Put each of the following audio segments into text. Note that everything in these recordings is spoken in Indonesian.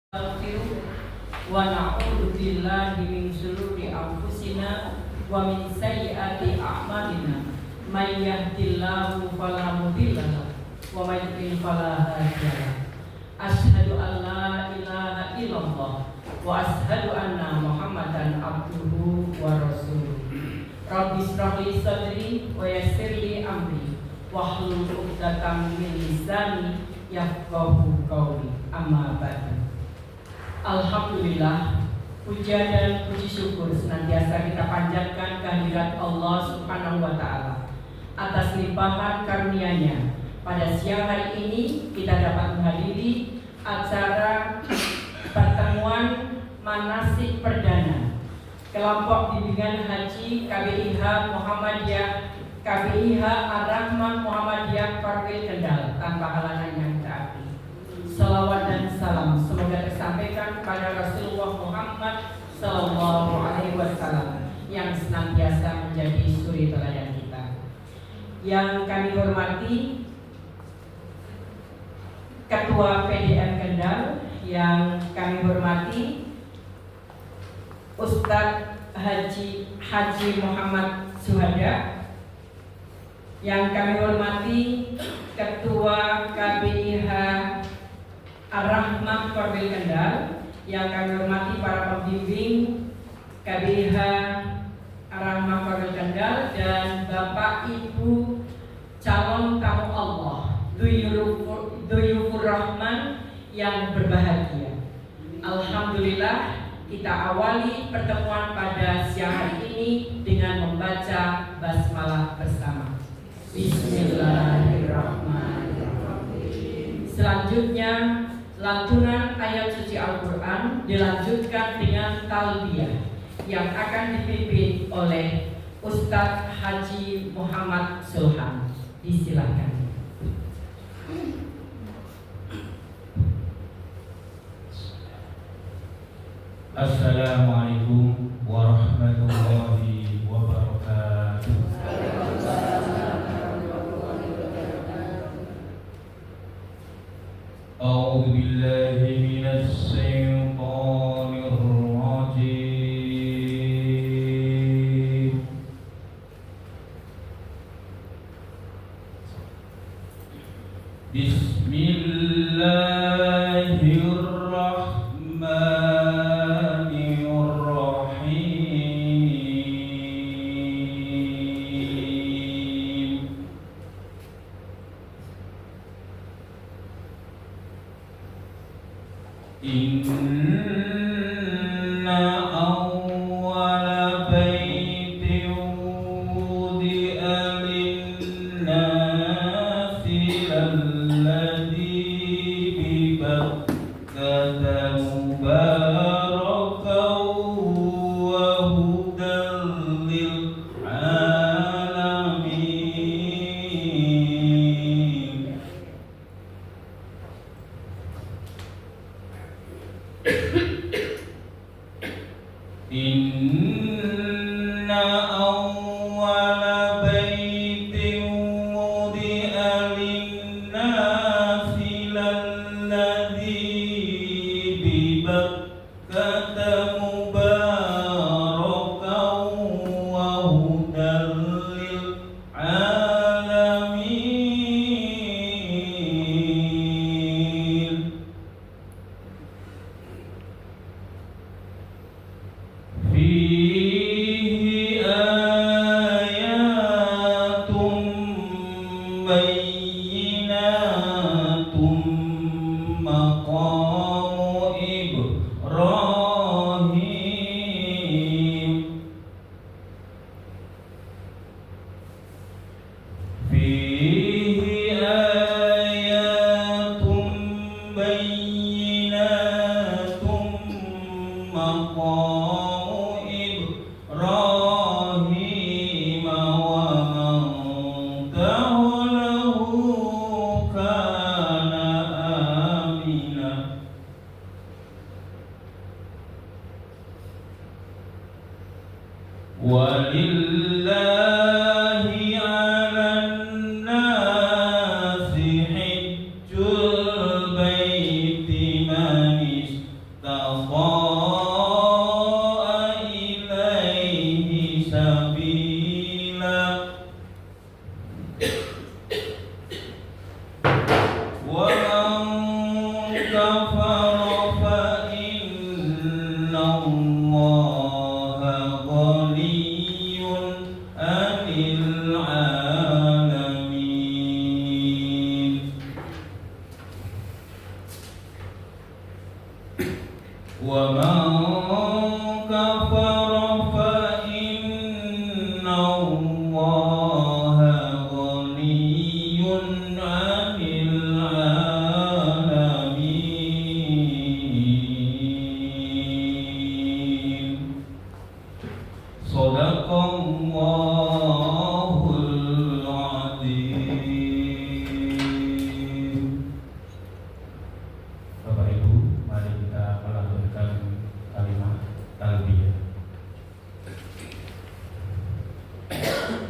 wa na'udzu billahi min shururi anfusina wa min sayyiati a'malina may yahdihillahu fala mudilla lahu wa may yudlil fala hadiya lahu asyhadu an la ilaha illallah wa asyhadu anna muhammadan abduhu wa rasuluh rabbi shrah li sadri wa yassir li amri wahlul 'uqdatam min lisani yafqahu qawli amma ba'du. Alhamdulillah, puja dan puji syukur senantiasa kita panjatkan kehadirat Allah Subhanahu wa Ta'ala atas limpahan karunia-Nya. Pada siang hari ini kita dapat menghadiri acara pertemuan manasik perdana kelompok bimbingan haji KBIH Muhammadiyah KBIH Ar-Rahman Muhammadiyah Korwil Kendal tanpa halangan yang berarti. Salawat dan salam semoga tersampaikan kepada Rasulullah Muhammad Sallallahu Alaihi Wasallam yang senantiasa menjadi suri teladan kita. Yang kami hormati Ketua PDM Kendal, yang kami hormati Ustadz Haji Muhammad Suhada, yang kami hormati Ketua KBIH Ar-Rahman Korwil Kendal, yang kami hormati para pembimbing KBIH Ar-Rahman Korwil Kendal, dan Bapak Ibu calon tamu Allah, Duyufur Rahman yang berbahagia. Alhamdulillah, kita awali pertemuan pada siang hari ini dengan membaca basmalah bersama. Bismillahirrahmanirrahim. Selanjutnya lantunan ayat suci Al-Quran dilanjutkan dengan talbiyah yang akan dipimpin oleh Ustadz Haji Muhammad Sulhan. Disilakan. Assalamualaikum warahmatullahi wabarakatuh. A'udzu billahi minasy syaithanir rajim. Inna awwala baitin wudi'a lin-nasi lalladzi bi Bakkata mubarakan wa hudan lil-'alamin. Inna awwala baitin wudi'a lin-nasi lalladzi bi Bakkata mubarakan wa hudan lil-'alamin. Fihi ayatum bayyinatum maqamu Ibrahim. Fihi ayatum bayyinatum maqamu Ibrahim wa man tawallahu kana amina. Walillahi 'alan nasi hajjul baiti man استطاع إليه سبيلا ومن كفر فإن الله غني عن العالمين ومن كفر فإن الله غني عن العالمين صدق الله العظيم. Bapak Ibu, mari kita melanjutkan kalimat talbiyah.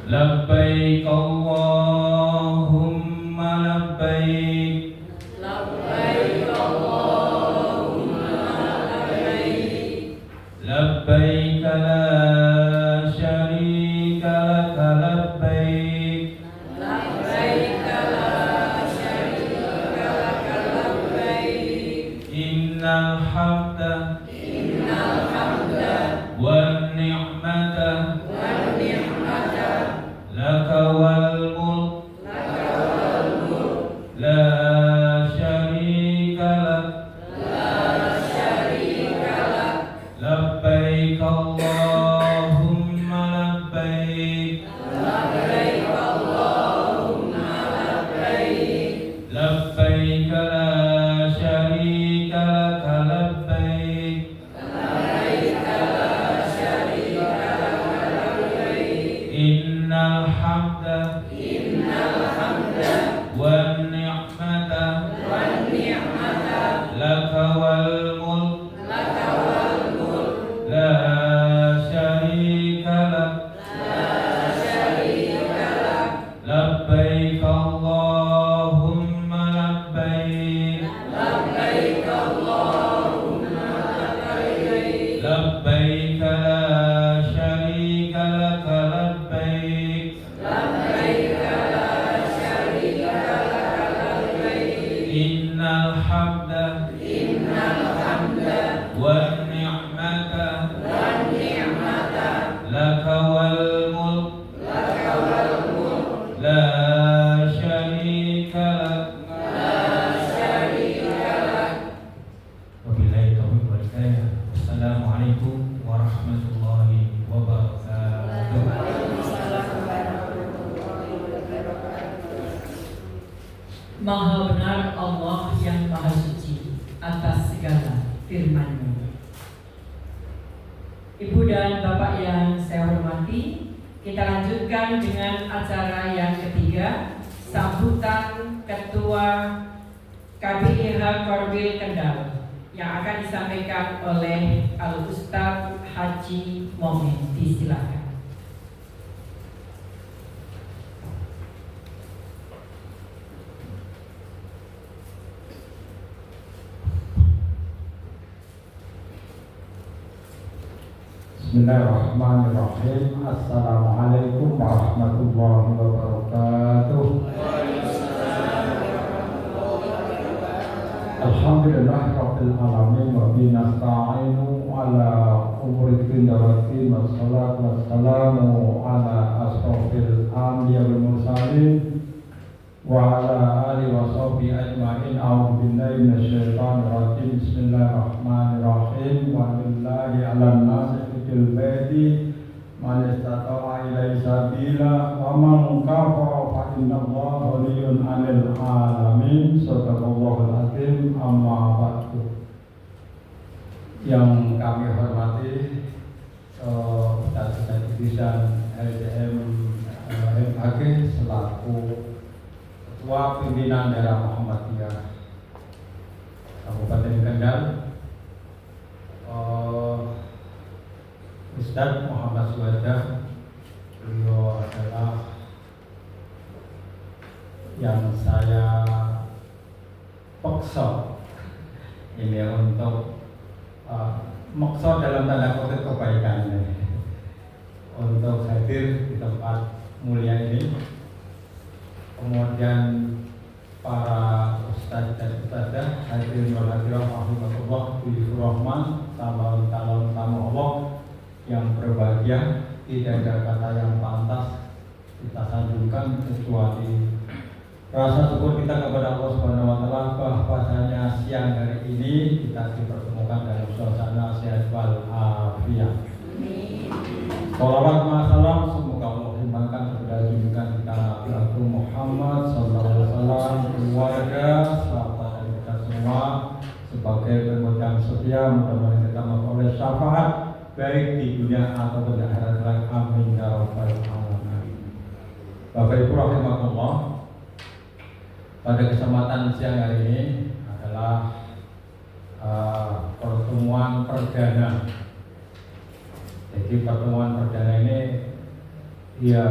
Labbaik Allahumma labbaik. Labbaik Allahumma labbaik. Labbaik la syarika laka labbaik. Labbaik la syarika laka labbaik. Innal hamda wan ni'mata laka wal mulk la syarika lak. Labbaik Allahumma labbaik. Labbaik la syarika laka labbaik. Innal hamda wan ni'mata laka wal mulk la syarika lak. Labbaik Allahumma labbaik. Labbaik la syarika laka labbaik. Innal hamda wan ni'mata laka wal mulk la syarika lak. Wabillahi taufiq wal hidayah. Assalamualaikum warahmatullahi wabarakatuh. Maha benar Allah yang Maha Suci atas segala firman-Nya. Ibu dan Bapak yang saya hormati, kita lanjutkan dengan acara yang ketiga, sambutan Ketua KBIH Korwil Kendal yang akan disampaikan oleh Al-Ustaz Haji Momen. Disilakan. Bismillahirrahmanirrahim. Assalamualaikum warahmatullahi wabarakatuh. Alhamdulillah rabbil alamin wa bihi nasta'inu ala umuri dunya waddin wassalatu wassalamu ala asrofil anbiya wal mursalin wa ala alihi wa sahbihi ajma'in. A'udzu billahi minasyaitonir rajim. Bismillahirrahmanirrahim. Wa lillahi 'alan nasi hijjul baiti man istata'a ilaihi sabila wa man kafara fa innallaha ghaniyyun 'anil 'alamin. Shadaqallahul 'azim. Amma ba'du. Yang kami hormati Ustaz Idrisan LDM MAG selaku Ketua Pimpinan Daerah Muhammadiyah Kabupaten Kendal, Ustaz Muhammad Suwadah, beliau adalah yang saya paksa ini untuk maksud dalam tanda kutip kebaikan untuk hadir di tempat mulia ini. Kemudian para ustadz dan ustadzah hadirin wal hadirat rahimakumullah, Buyur Rahman, calon tamu Allah yang berbahagia. Tidak ada kata yang pantas kita sanjungkan kecuali rasa syukur kita kepada Allah Subhanahu wa taala bahwasanya siang hari ini kita dipertemukan dalam suasana sehat wal afiat. Salawat masalam semoga Allah limpahkan kepada junjungan kita Nabi Agung Muhammad sallallahu alaihi wasallam, keluarga serta kita semua sebagai pemegang setia, mudah-mudahan kita memperoleh syafaat baik di dunia atau di akhirat kelak. Amin ya rabbal alamin. Bapak Ibu rahimakumullah, pada kesempatan siang hari ini adalah pertemuan perdana. Jadi pertemuan perdana ini ya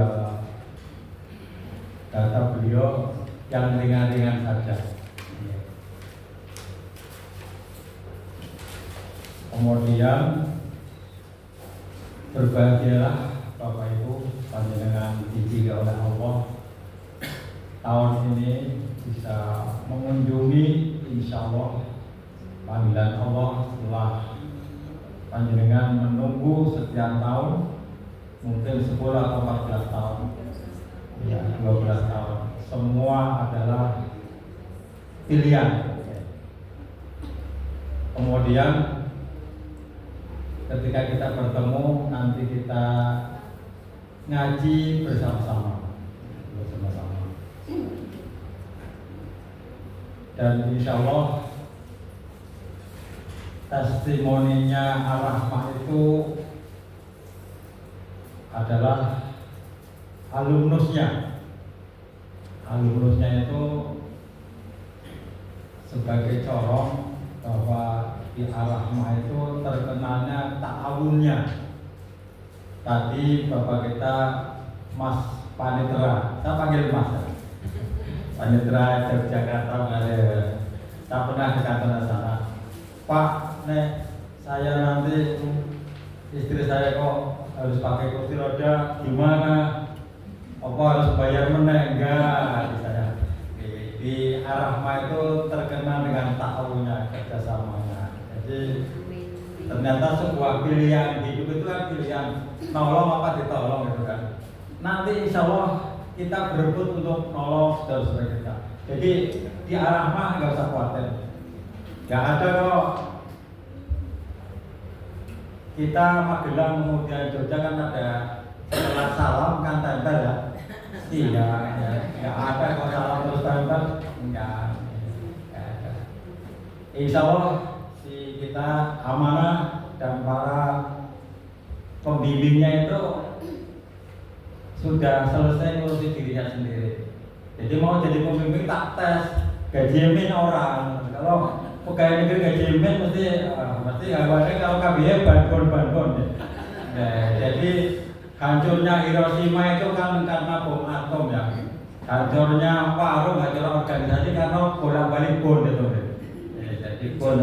kata beliau yang ringan-ringan saja. Kemudian berbahagialah Bapak Ibu panjenengan dipilih oleh Allah tahun ini bisa mengunjungi insya Allah panggilan Allah setelah panjenengan menunggu sekian tahun, mungkin 10 atau 14 tahun, ya 12 tahun. Semua adalah pilihan. Kemudian ketika kita bertemu nanti kita ngaji bersama-sama. Dan insya Allah testimoninya Ar-Rahmah itu adalah alumnusnya. Alumnusnya itu sebagai corong bahwa di Ar-Rahmah itu terkenalnya ta'awunnya. Tadi Bapak kita Mas Panitera, saya panggil Mas Panitera Yogyakarta, saya pernah ke kantor sana. Pak, saya nanti istri saya kok harus pakai kursi roda, gimana? Apa harus bayar meneh? Enggak, saya. Di Ar-Rahmah itu terkenal dengan ta'awunnya, kerjasamanya. Jadi ternyata sebuah pilihan hidup itu kan pilihan nolong apa ditolong gitu kan. Nanti insya Allah kita berebut untuk nolong saudara-saudara kita. Jadi di Ar-Rahmah nggak usah khawatir. Nggak ada kok. Kita Magelang kemudian Jogja kan ada setelah salam kan tempel ya. Iya, nggak ada kok salam terus tempel. Enggak ada. Insya Allah si kita amanah dan para pembimbingnya itu sudah selesai ngurusi dirinya sendiri. Jadi mau jadi pembimbing tak tes gaji orang. Kalau pegawai negeri gaji mesti awalnya kalau KBY bandon. Jadi hancurnya Hiroshima itu kan karena bom atom ya. Hancurnya Paru, hancur organisasi karena bolak-balik bom itu. Jadi bom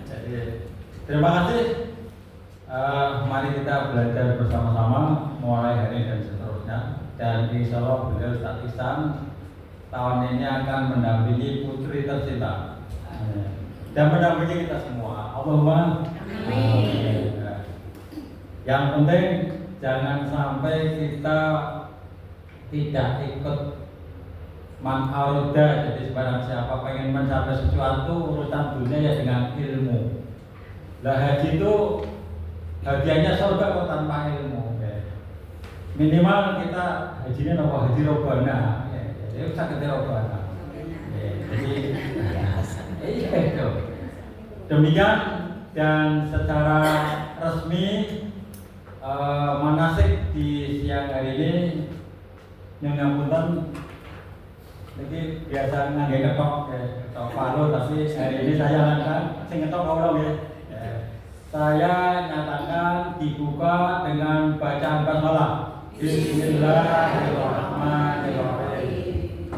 Jadi terima kasih. Mari kita belajar bersama-sama mulai hari ini dan seterusnya. Dan insya Allah beliau Ustaz Ihsan tahun ini akan mendampingi putri tercinta dan mendampingi kita semua. Allahumma amin. Yang penting jangan sampai kita tidak ikut man aroda. Jadi sebarang siapa pengen mencapai sesuatu urusan dunia ya dengan ilmu. Lah haji itu hadiahnya surga kok tanpa ilmu. Minimal kita hajinya apa haji robbana. Jadi sakit robbana. Jadi itu. Demikian dan secara resmi manasik di siang hari ini nyambutan. Jadi biasa ngangge ketok palu, tapi hari ini saya akan sing ketok kawula nggih. Saya nyatakan dibuka dengan bacaan basmalah. Bismillahirrahmanirrahim.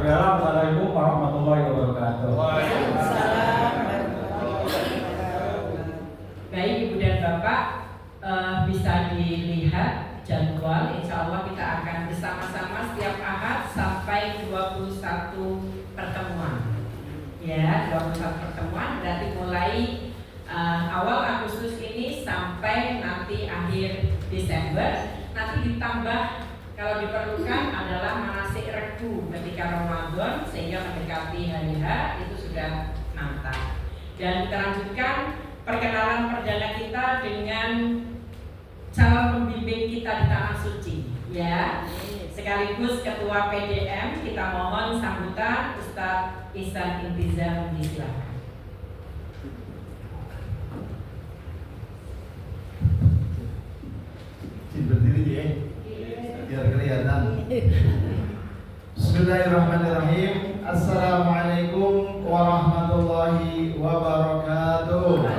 Assalamualaikum warahmatullahi wabarakatuh. Waalaikumsalam. lihat jadwal, insya Allah kita akan bersama-sama setiap Ahad sampai 21 pertemuan. Ya, 21 pertemuan berarti mulai awal Agustus ini sampai nanti akhir Desember. Nanti ditambah kalau diperlukan adalah manasik regu ketika Ramadan sehingga mendekati hari H itu sudah mantap. Dan kita lanjutkan perkenalan perdana kita dengan calon pembimbing kita di Tanah Suci, ya. Sekaligus Ketua PDM, kita mohon sambutan Ustadz Ihsan Intizam, disilakan. Berdiri ya, biar kelihatan. Bismillahirrahmanirrahim. Assalamualaikum warahmatullahi wabarakatuh.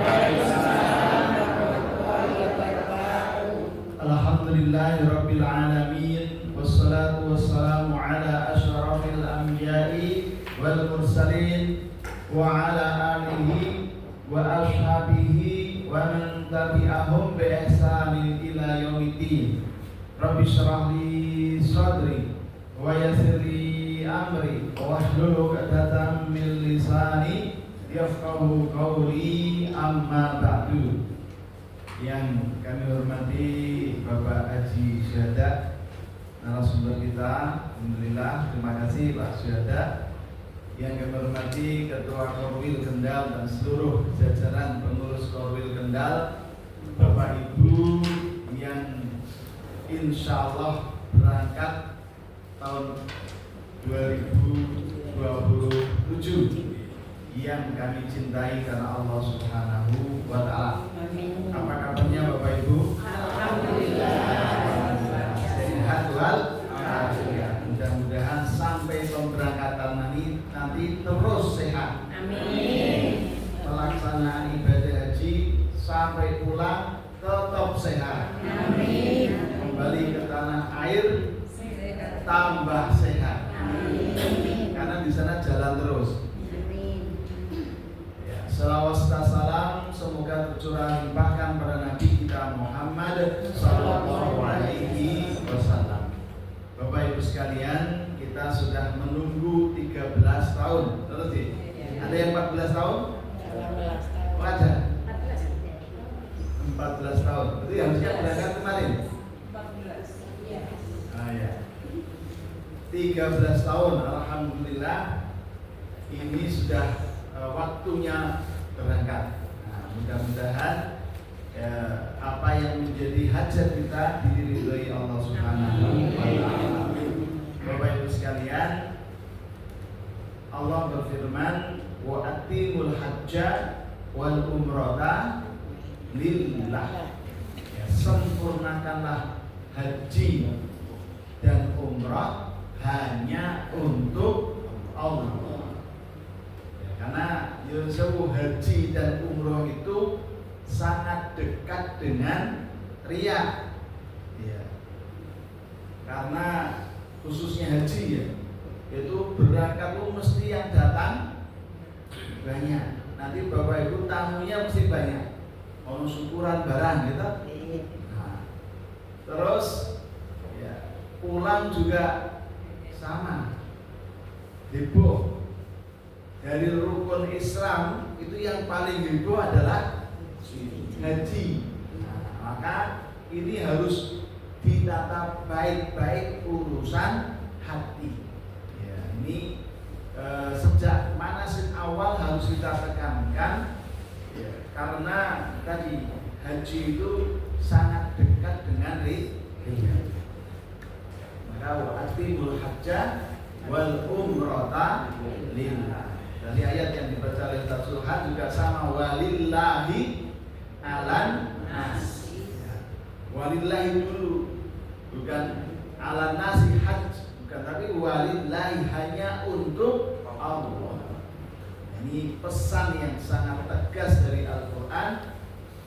Alhamdulillahirabbil alamin, wassalatu wassalamu ala asyrafil anbiya'i wal mursalin wa ala alihi wa ashabihi wa man tabi'ahum bi ihsanin ila yaumiddin. Rabbi shrah li sadri wa yassir li amri wahlul 'uqdatam min lisani yafqahu qawli, amma ba'du. Yang kami hormati Bapak Haji Syuhada, narasumber kita, alhamdulillah, terima kasih Pak Syuhada. Yang kami hormati Ketua Korwil Kendal dan seluruh jajaran pengurus Korwil Kendal, Bapak Ibu yang insya Allah berangkat tahun 2027 yang kami cintai karena Allah Subhanahu wa Ta'ala. Apa kabarnya Bapak Ibu? Alhamdulillah. Sehat walafiat. Mudah-mudahan sampai pemberangkatan nanti terus sehat. Amin. Pelaksanaan ibadah haji sampai pulang tetap sehat. Amin. Kembali ke tanah air tambah sehat. Amin. Karena di sana jalan terus. Salawat serta salam semoga tercurah limpahkan pada Nabi kita Muhammad Sallallahu Alaihi Wasallam. Bapak Ibu sekalian, kita sudah menunggu 13 tahun. Terus sih, ada yang 14 tahun? 14 tahun. Oh, ada 14 tahun. Berarti harusnya berangkat kemarin. 14. Iya. Ah ya. 13 tahun, alhamdulillah. Ini sudah waktunya berangkat. Nah, mudah-mudahan apa yang menjadi hajat kita diridhoi Allah Subhanahu wa Ta'ala. Bapak Ibu sekalian, Allah berfirman, wa atimul hajja wal umrata lillah. Ya, sempurnakanlah haji dan umrah hanya untuk Allah. Karena Yusuf haji dan umroh itu sangat dekat dengan riya, ya. Karena khususnya haji ya, itu berangkat itu mesti yang datang banyak. Nanti Bapak Ibu tamunya mesti banyak, mau syukuran barang gitu. Nah, terus ya, pulang juga sama, heboh. Dari rukun Islam itu yang paling heboh adalah haji. Nah, maka ini harus ditata baik-baik urusan hati. Ya, ini sejak manasik awal harus kita tekankan, ya, karena tadi haji itu sangat dekat dengan riya. Maka wa atimul hajja wal umrata lillah. Dari ayat yang dibaca oleh Ustaz Sulhan juga sama, walillahi alan nas. Walillahi dulu, bukan alan nasi hajj, bukan, tapi walillahi hanya untuk Allah. Ini pesan yang sangat tegas dari Al-Quran.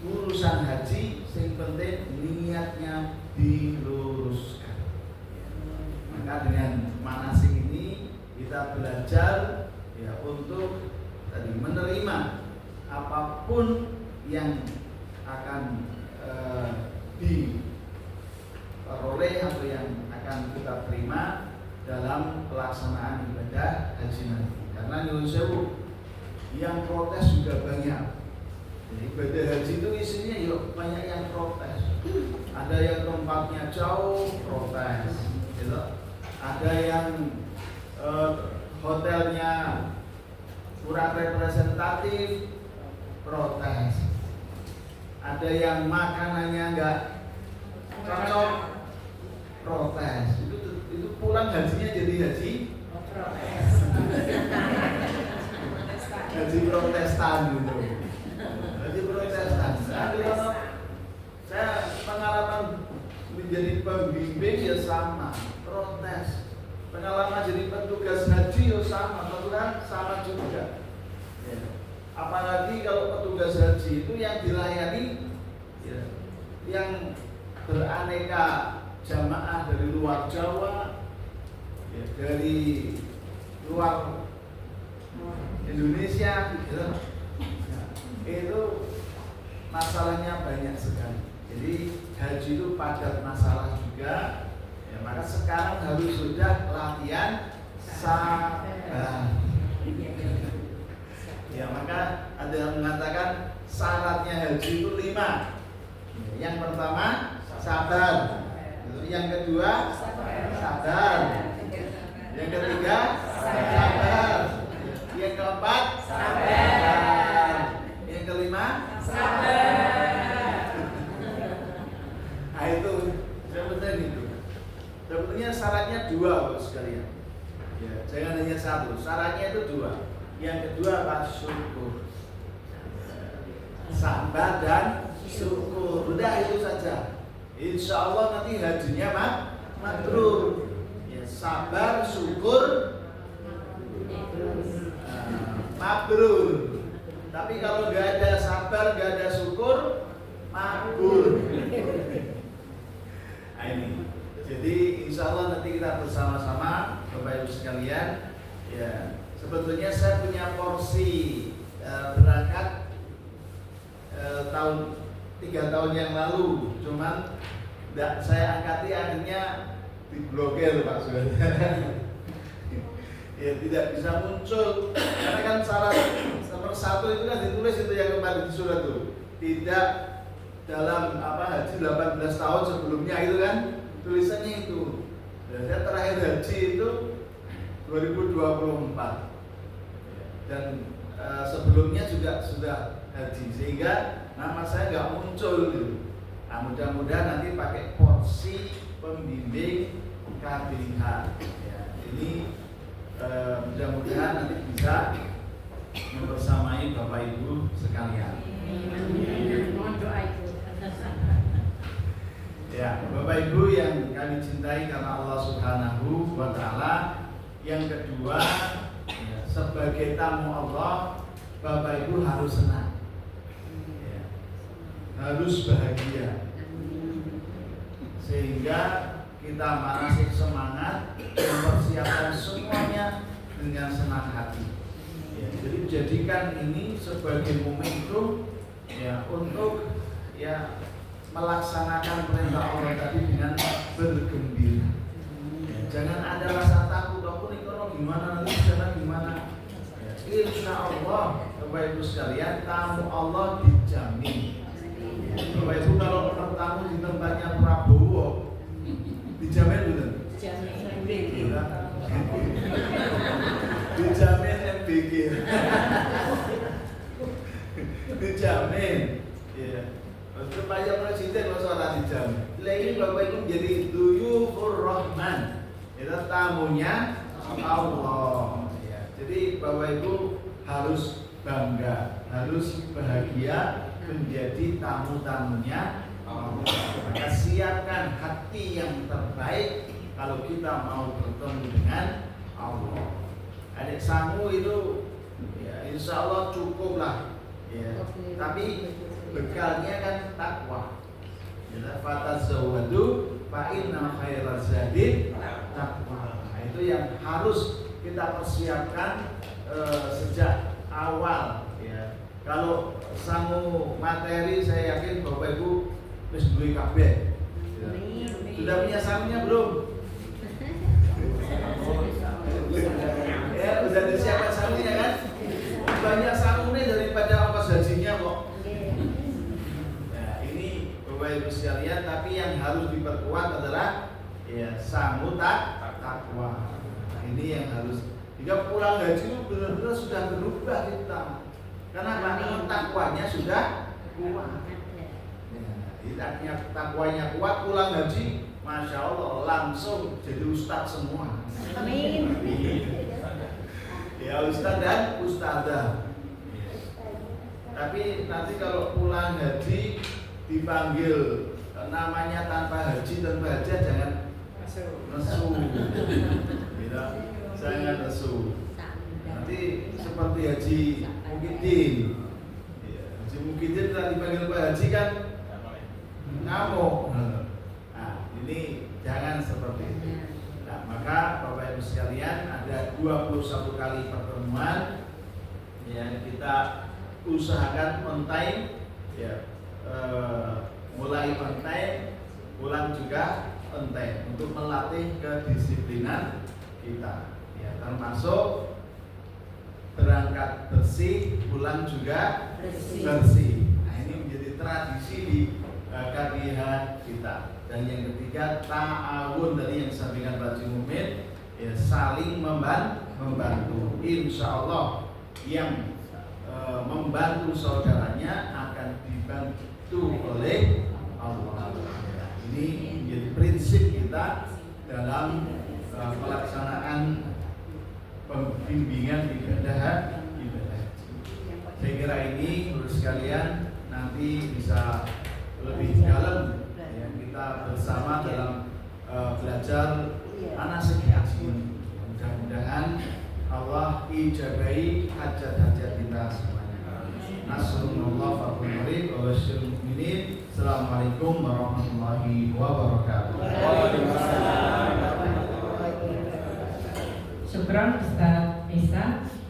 Urusan haji yang penting niatnya diluruskan. Maka dengan manasik ini kita belajar ya untuk tadi menerima apapun yang akan kita terima dalam pelaksanaan ibadah haji nanti. Karena nyuwun sewu, yang protes juga banyak. Jadi ibadah haji itu isinya yuk banyak yang protes. Ada yang tempatnya jauh, protes. Gitu. Ada yang hotelnya kurang representatif, protes. Ada yang makanannya enggak cocok, protes. Itu pulang hajinya jadi haji Protes. haji protestan gitu. Haji protestan. Saya pengalaman menjadi pembimbing ya sama, protes. Pengalaman jadi petugas haji ya sama, kebetulan sama juga. Ya. Apalagi kalau petugas haji itu yang dilayani ya, yang beraneka jamaah dari luar Jawa, ya, dari luar Indonesia, gitu. Nah, itu masalahnya banyak sekali. Jadi haji itu padat masalah juga. Ya, maka sekarang harus sudah latihan sabar. Ya, maka ada yang mengatakan syaratnya haji itu 5. Yang pertama sabar. Yang kedua sabar. Yang ketiga sabar. Yang keempat sabar. Yang kelima sabar. Nah itu sebetulnya gitu. Sebetulnya syaratnya 2 Bapak sekalian. Ya, jangan hanya 1. Syaratnya itu 2. Yang kedua apa? Syukur. Sabar dan syukur. Udah itu saja. Insya Allah nanti hajinya mabrur. Ya, sabar, syukur, mabrur. Tapi kalau gak ada sabar, gak ada syukur, mabrur. Nah, ini. Jadi insya Allah nanti kita bersama-sama Bapak Ibu sekalian. Ya, sebetulnya saya punya porsi berangkat 3 tahun yang lalu, cuman saya angkati akhirnya diblokir Pak sebenarnya. Ya tidak bisa muncul karena kan syarat nomor 1 itu kan ditulis itu yang kemarin di surat itu tidak dalam haji 18 tahun sebelumnya itu kan tulisannya itu. Dan saya terakhir haji itu 2024 dan sebelumnya juga sudah haji sehingga nama saya nggak muncul gitu. Nah, mudah-mudahan nanti pakai porsi pembimbing KBH. Ya, ini mudah-mudahan nanti bisa membersamai Bapak Ibu sekalian. Mohon doa itu. Ya, Bapak Ibu yang kami cintai karena Allah Subhanahu wa Ta'ala. Yang kedua, ya, sebagai tamu Allah, Bapak Ibu harus senang, ya, harus bahagia, sehingga kita masih semangat mempersiapkan semuanya dengan senang hati. Ya, jadi jadikan ini sebagai momentum ya untuk ya melaksanakan perintah Allah tadi dengan bergembira. Ya, jangan ada rasa takut, aku nih kalau gimana nanti jangan gimana. Ya, insya Allah Bapak Ibu sekalian tamu Allah dijamin. Ya, Bapak Ibu kalau bertamu di tempatnya Prabowo dijamin betul? Dijamin. Dijamin MBG. Dijamin. Ya. Supaya presiden masalah dijamin. Ini Bapak Ibu menjadi duyufur rahman. Itu tamunya Allah. Ya. Jadi Bapak Ibu harus bangga, harus bahagia menjadi tamu-tamunya Allah. Maka siapkan hati yang terbaik kalau kita mau bertemu dengan Allah. Adik samu itu ya insya Allah cukup lah. Ya. Tapi bekalnya kan takwa. Ya, fatazawwadu fa inna khairaz zadi takwa. Nah, itu yang harus kita persiapkan sejak awal. Ya. Kalau samu materi saya yakin Bapak Ibu wis duwe kabeh. Ya. Sudah punya samunya belum? banyak sarungnya daripada ongkos hajinya kok. Nah, ini Bapak Ibu sekalian, tapi yang harus diperkuat adalah ya samutat takwa. Nah, ini yang harus. Jika pulang haji itu benar-benar sudah berubah kita. Karena takwanya sudah kuat. Ya, takwanya kuat, pulang haji, masya Allah langsung jadi ustadz semua. Amin. Ya ustadz dan ustadzah. Tapi nanti kalau pulang haji dipanggil namanya tanpa haji jangan nesu. Gitu. Jangan nesu. Nanti seperti Haji Mukidin. Haji Mukidin kalau dipanggil Pak Haji kan ngamuk. Nah, ini jangan seperti itu. Nah, maka Bapak Ibu sekalian, ada 21 kali pertemuan yang kita usahakan on time ya, mulai on time, pulang juga on time untuk melatih kedisiplinan kita ya, termasuk berangkat bersih, pulang juga bersih. Nah, ini menjadi tradisi di KDH kita. Dan yang ketiga, ta'awun, tadi yang disampaikan Pak Haji Mumin ya, saling membantu. Insya Allah yang membantu saudaranya akan dibantu oleh Allah. Nah, ini menjadi prinsip kita dalam pelaksanaan pembimbingan ibadah. Saya kira ini menurut sekalian nanti bisa lebih dalam ya, kita bersama dalam belajar manasik haji ini. Mudah-mudahan Allah ijabahi hajat-hajat kita semuanya. Nasrullah fatul murid wa basyiril mukminin. Assalamualaikum warahmatullahi wabarakatuh. Syukran Ustaz Isa.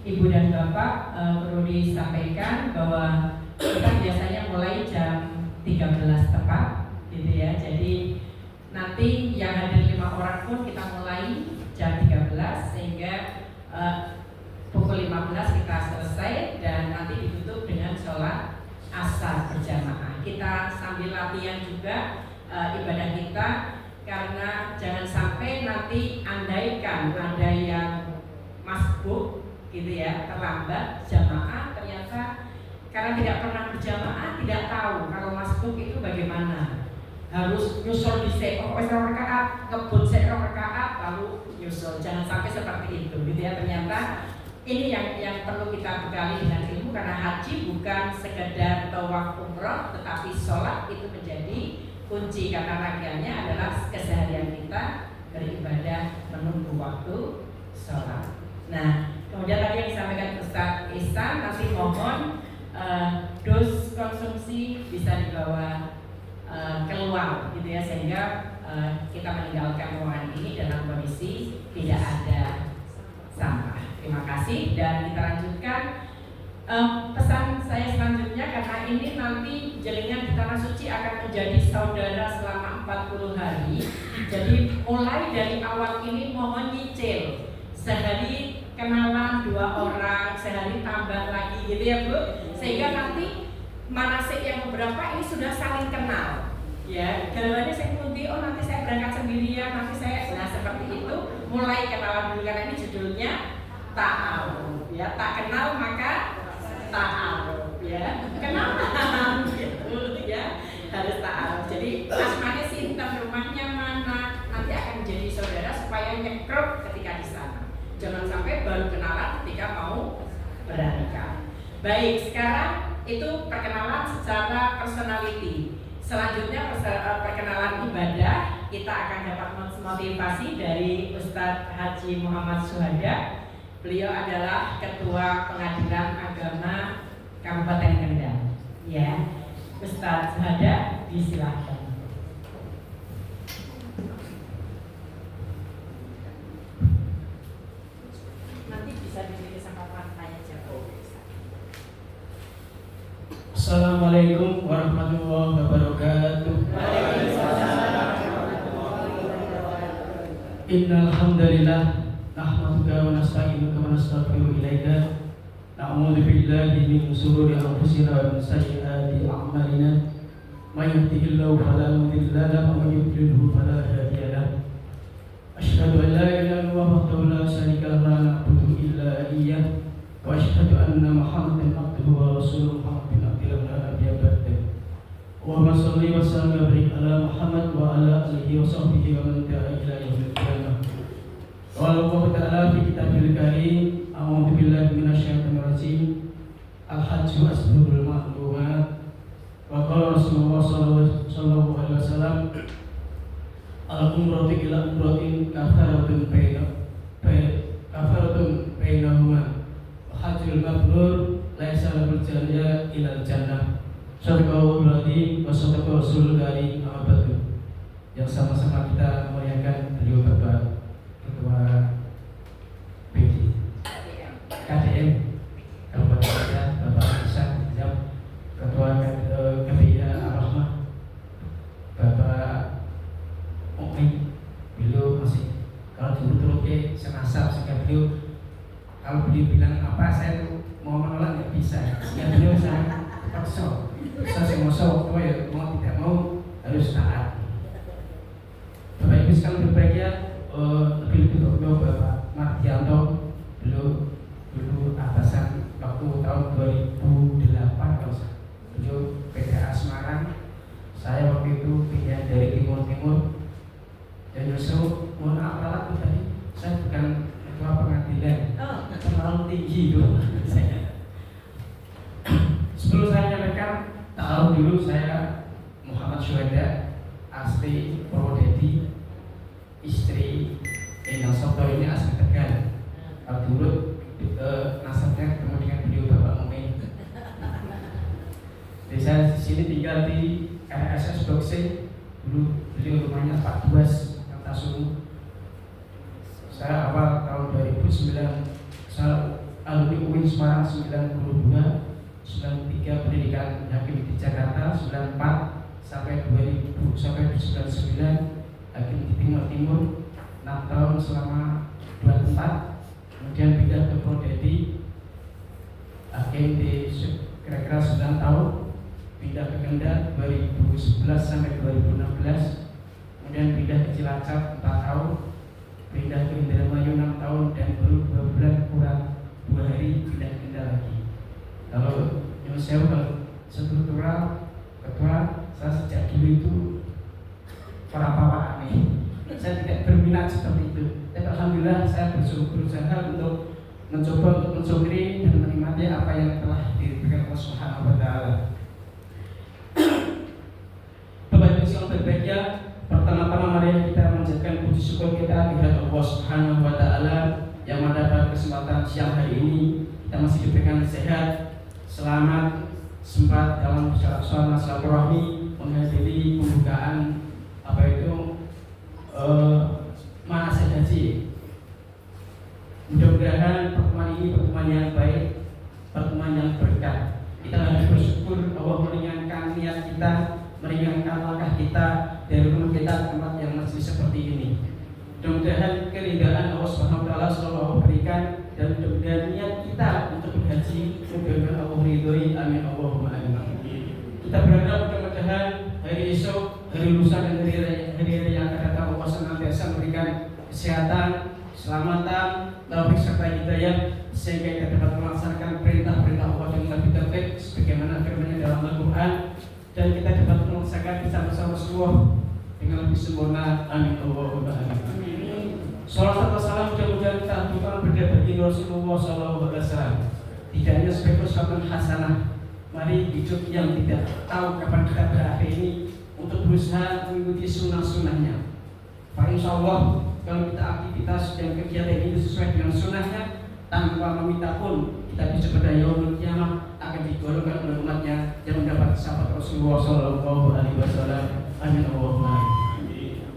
Ibu dan Bapak, perlu disampaikan bahwa kita biasanya mulai jam 13 tepat gitu ya. Jadi nanti yang hadir 5 orang pun kita mulai jam 13 sehingga pukul 15 kita selesai dan nanti ditutup dengan sholat asar berjamaah. Kita sambil latihan juga ibadah kita, karena jangan sampai nanti andaikan ada yang masbuk gitu ya, terlambat jamaah, ternyata karena tidak pernah berjamaah tidak tahu kalau masbuk itu bagaimana. Harus nyusul di rakaat, ngebut rakaat lalu nyusul. Jangan sampai seperti itu gitu ya. Ternyata ini yang perlu kita bekali dengan ilmu, karena haji bukan sekedar tawaf umroh, tetapi sholat itu menjadi kunci, karena rangkaiannya adalah keseharian kita beribadah menunggu waktu sholat. Nah, kemudian tadi yang disampaikan Ustaz Ihsan, nanti mohon dos konsumsi bisa dibawa keluar gitu ya, sehingga kita meninggalkan ruangan ini dalam kondisi tidak ada sampah. Terima kasih, dan kita lanjutkan pesan saya selanjutnya, karena ini nanti jaringan di Tanah Suci akan menjadi saudara selama 40 hari. Jadi mulai dari awal ini mohon nyicil, sehari kenalan 2 orang, sehari tambah lagi gitu ya Bu, sehingga nanti manasik yang beberapa ini sudah saling kenal ya. Gambarnya saya pundi, oh nanti saya berangkat sendirian, nanti saya, nah seperti itu, mulai kenalan dulu, karena ini judulnya ta'aruf ya, tak kenal maka ta'aruf ya, kenalan gitu ya, harus ta'aruf. Jadi asmanya sinten, rumahnya mana, nanti akan menjadi saudara supaya nyekrop ketika di sana. Jangan sampai baru kenalan ketika mau berangkat. Baik, sekarang itu perkenalan secara personality. Selanjutnya perkenalan ibadah. Kita akan dapat motivasi dari Ustadz Haji Muhammad Suhada. Beliau adalah Ketua Pengadilan Agama Kabupaten Kendal. Ya, Ustadz Suhada, disilahkan. Nanti bisa diberi kesempatan tanya jawab. Assalamualaikum warahmatullahi wabarakatuh. Innal hamdalillah nahmaduka wa nasta'inuka wa nastaghfiru ilaika نعوذ بالله من شرور أنفسنا ومن سيئات أعمالنا من يهده الله فلا مضل له ومن يضلله فلا هادي له أشهد أن لا إله إلا الله وحده لا شريك له لا نعبد إلا إياه وأشهد أن محمدا عبده ورسوله محمد بن عبد الله لا نبي بعده اللهم صل وسلم وبارك على محمد وعلى آله وصحبه ومن دعا إلى يوم القيامة. قال الله تعالى في كتابه الكريم أعوذ بالله من الشيطان الرجيم الحج أشهر معلومات وقال رسول الله صلى الله عليه وسلم al-umratu ila umratin kafaratun bainahuma hajjul mabrur laisa lahu jannah ilal jannah. Sadaqallahu alazim wa sadaqa rasulul karim. Yang sama-sama kita muliakan beliau Bapak Ketua PD KDM Kabupaten Padang, Bapak Isan Ketua KPIA Ar-Rahmah, Bapak Mukmin. Beliau masih kalau dulu ke senasab sehingga beliau kalau beliau bilang apa saya tuh mau menolak nggak bisa. Ya beliau saya paksa, saya ngosok, ya mau tidak mau harus taat. Bapak Ibu sekalian berbahagia, lebih untuk Bapak Mardianto, beliau dulu atasan waktu tahun 2008 kalau beliau PDA Semarang. Saya waktu itu pindah dari timur dan Yusuf mohon maaf tadi saya bukan ketua pengadilan, terlalu tinggi itu saya. Sebelum saya menyampaikan, tahu dulu saya Muhammad Syuhada asli Purwodadi, istri Enang Soto ini asli Tegal. Dulu nasabnya ketemu dengan beliau Bapak Mukmin. Jadi saya di sini tinggal di RSS Blok C. Dulu beliau rumahnya Pak Duas Tasung. Saya awal tahun 2009 saya alumni UIN Semarang 92, 93 pendidikan hakim di Jakarta, 94 sampai 2000 sampai 99 hakim di Timur Timur, 6 tahun selama 24, kemudian pindah ke Purwodadi hakim di kira-kira 9 tahun, pindah ke Kendal 2011 sampai 2016. Kemudian pindah ke Cilacap 4 tahun, pindah ke Indramayu 6 tahun, dan baru 2 bulan kurang 2 hari pindah ke Kendal lagi. Kalau saya kalau struktural ketua, saya sejak dulu itu para pawak aneh. Saya tidak berminat seperti itu. Tapi alhamdulillah saya berusaha untuk mencoba untuk mensyukuri dan menikmati apa yang telah diberikan Allah Subhanahu wa taala. Bapak Ibu sekalian berbahagia, pertama-tama mari kita menjadikan puji syukur kita kepada Allah Subhanahu wa taala yang mendapat kesempatan siang hari ini kita masih diberikan sehat, selamat, sempat dalam suasana silaturahmi menghadiri pembukaan manasik haji. Mudah-mudahan pertemuan ini pertemuan yang baik, pertemuan yang berkah. Kita harus bersyukur Allah meringankan niat kita, meringankan langkah kita dari rumah kita ke tempat yang masih seperti ini. Mudah-mudahan keridhaan Allah Subhanahu wa taala selalu Allah berikan, dan mudah-mudahan niat kita untuk berhaji mudah-mudahan Allah ridhoi. Amin Allahumma amin. Kita berharap mudah-mudahan hari esok, hari lusa, dan hari-hari yang akan datang Allah senantiasa memberikan kesehatan, keselamatan, taufik serta hidayah sehingga kita dapat melaksanakan perintah-perintah Allah dengan lebih tertib sebagaimana firman-Nya dalam Al-Qur'an, dan kita dapat melaksanakan bersama-sama Rasulullah dengan lebih sempurna. Amin Allahumma amin. Salam serta salam mudah-mudahan kita aturkan bagi Rasulullah SAW. Tidak hanya sebagai suatu hasanah, mari hidup yang tidak tahu kapan kita berakhir ini untuk berusaha mengikuti sunnah-sunnahnya. Pak insya Allah kalau kita aktivitas dan kegiatan ini sesuai dengan sunnahnya, tanpa meminta pun kita bisa pada yaumul kiamah akan digolongkan oleh umatnya yang mendapat syafaat Rasulullah SAW. Amin Allahumma amin.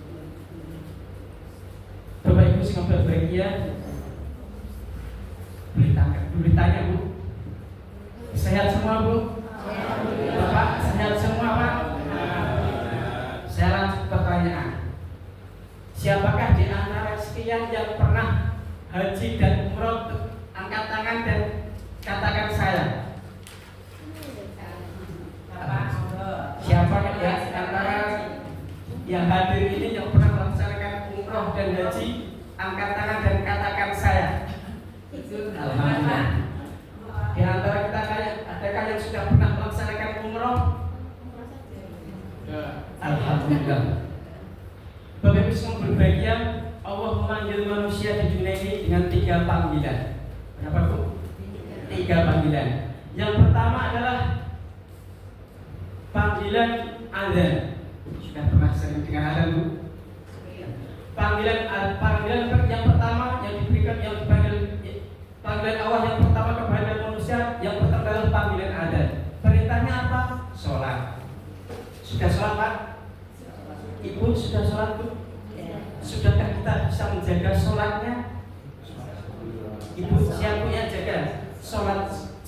Bapak Ibu sekalian berbahagia, beritanya Bu, sehat semua Bu? Bapak sehat semua Pak? Saya lanjut pertanyaan. Siapakah di antara sekian yang pernah haji dan umroh? Angkat tangan dan katakan saya. Bapak, Siapa ya antara yang hadir ini yang pernah melaksanakan umroh dan haji, angkat tangan dan katakan saya. Alhamdulillah. Di antara kita adakah yang sudah pernah melaksanakan umroh? Alhamdulillah. Bapak Ibu semua berbahagia, Allah memanggil manusia di dunia ini dengan 3 panggilan. Berapa Bu? 3 panggilan. Yang pertama adalah panggilan azan. Sudah pernah sering dengar azan Bu? Panggilan yang pertama yang diberikan, yang dipanggil panggilan Allah yang pertama kepada manusia, yang pertama adalah panggilan azan. Perintahnya apa? Sholat. Sudah sholat Pak? Ibu sudah sholat Bu? Sudahkah kita bisa menjaga sholatnya? Ibu siapa yang jaga?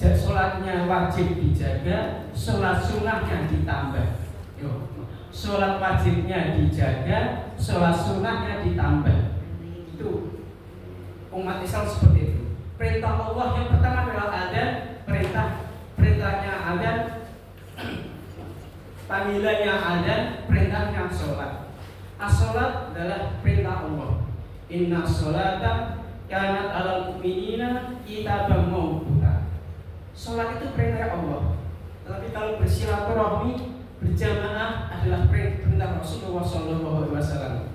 Sholatnya wajib dijaga, sholat sunnahnya ditambah. Sholat wajibnya dijaga, sholat sunnahnya ditambah. Itu umat Islam seperti itu. Perintah Allah yang pertama adalah adzan, perintahnya adzan, panggilannya adzan, perintahnya sholat. As-sholat adalah perintah Allah. Inna sholata kanat 'alal mu'minina kitaban mawquta. Sholat itu perintah Allah. Tapi kalau bersilaturahmi berjamaah adalah perintah Rasulullah SAW.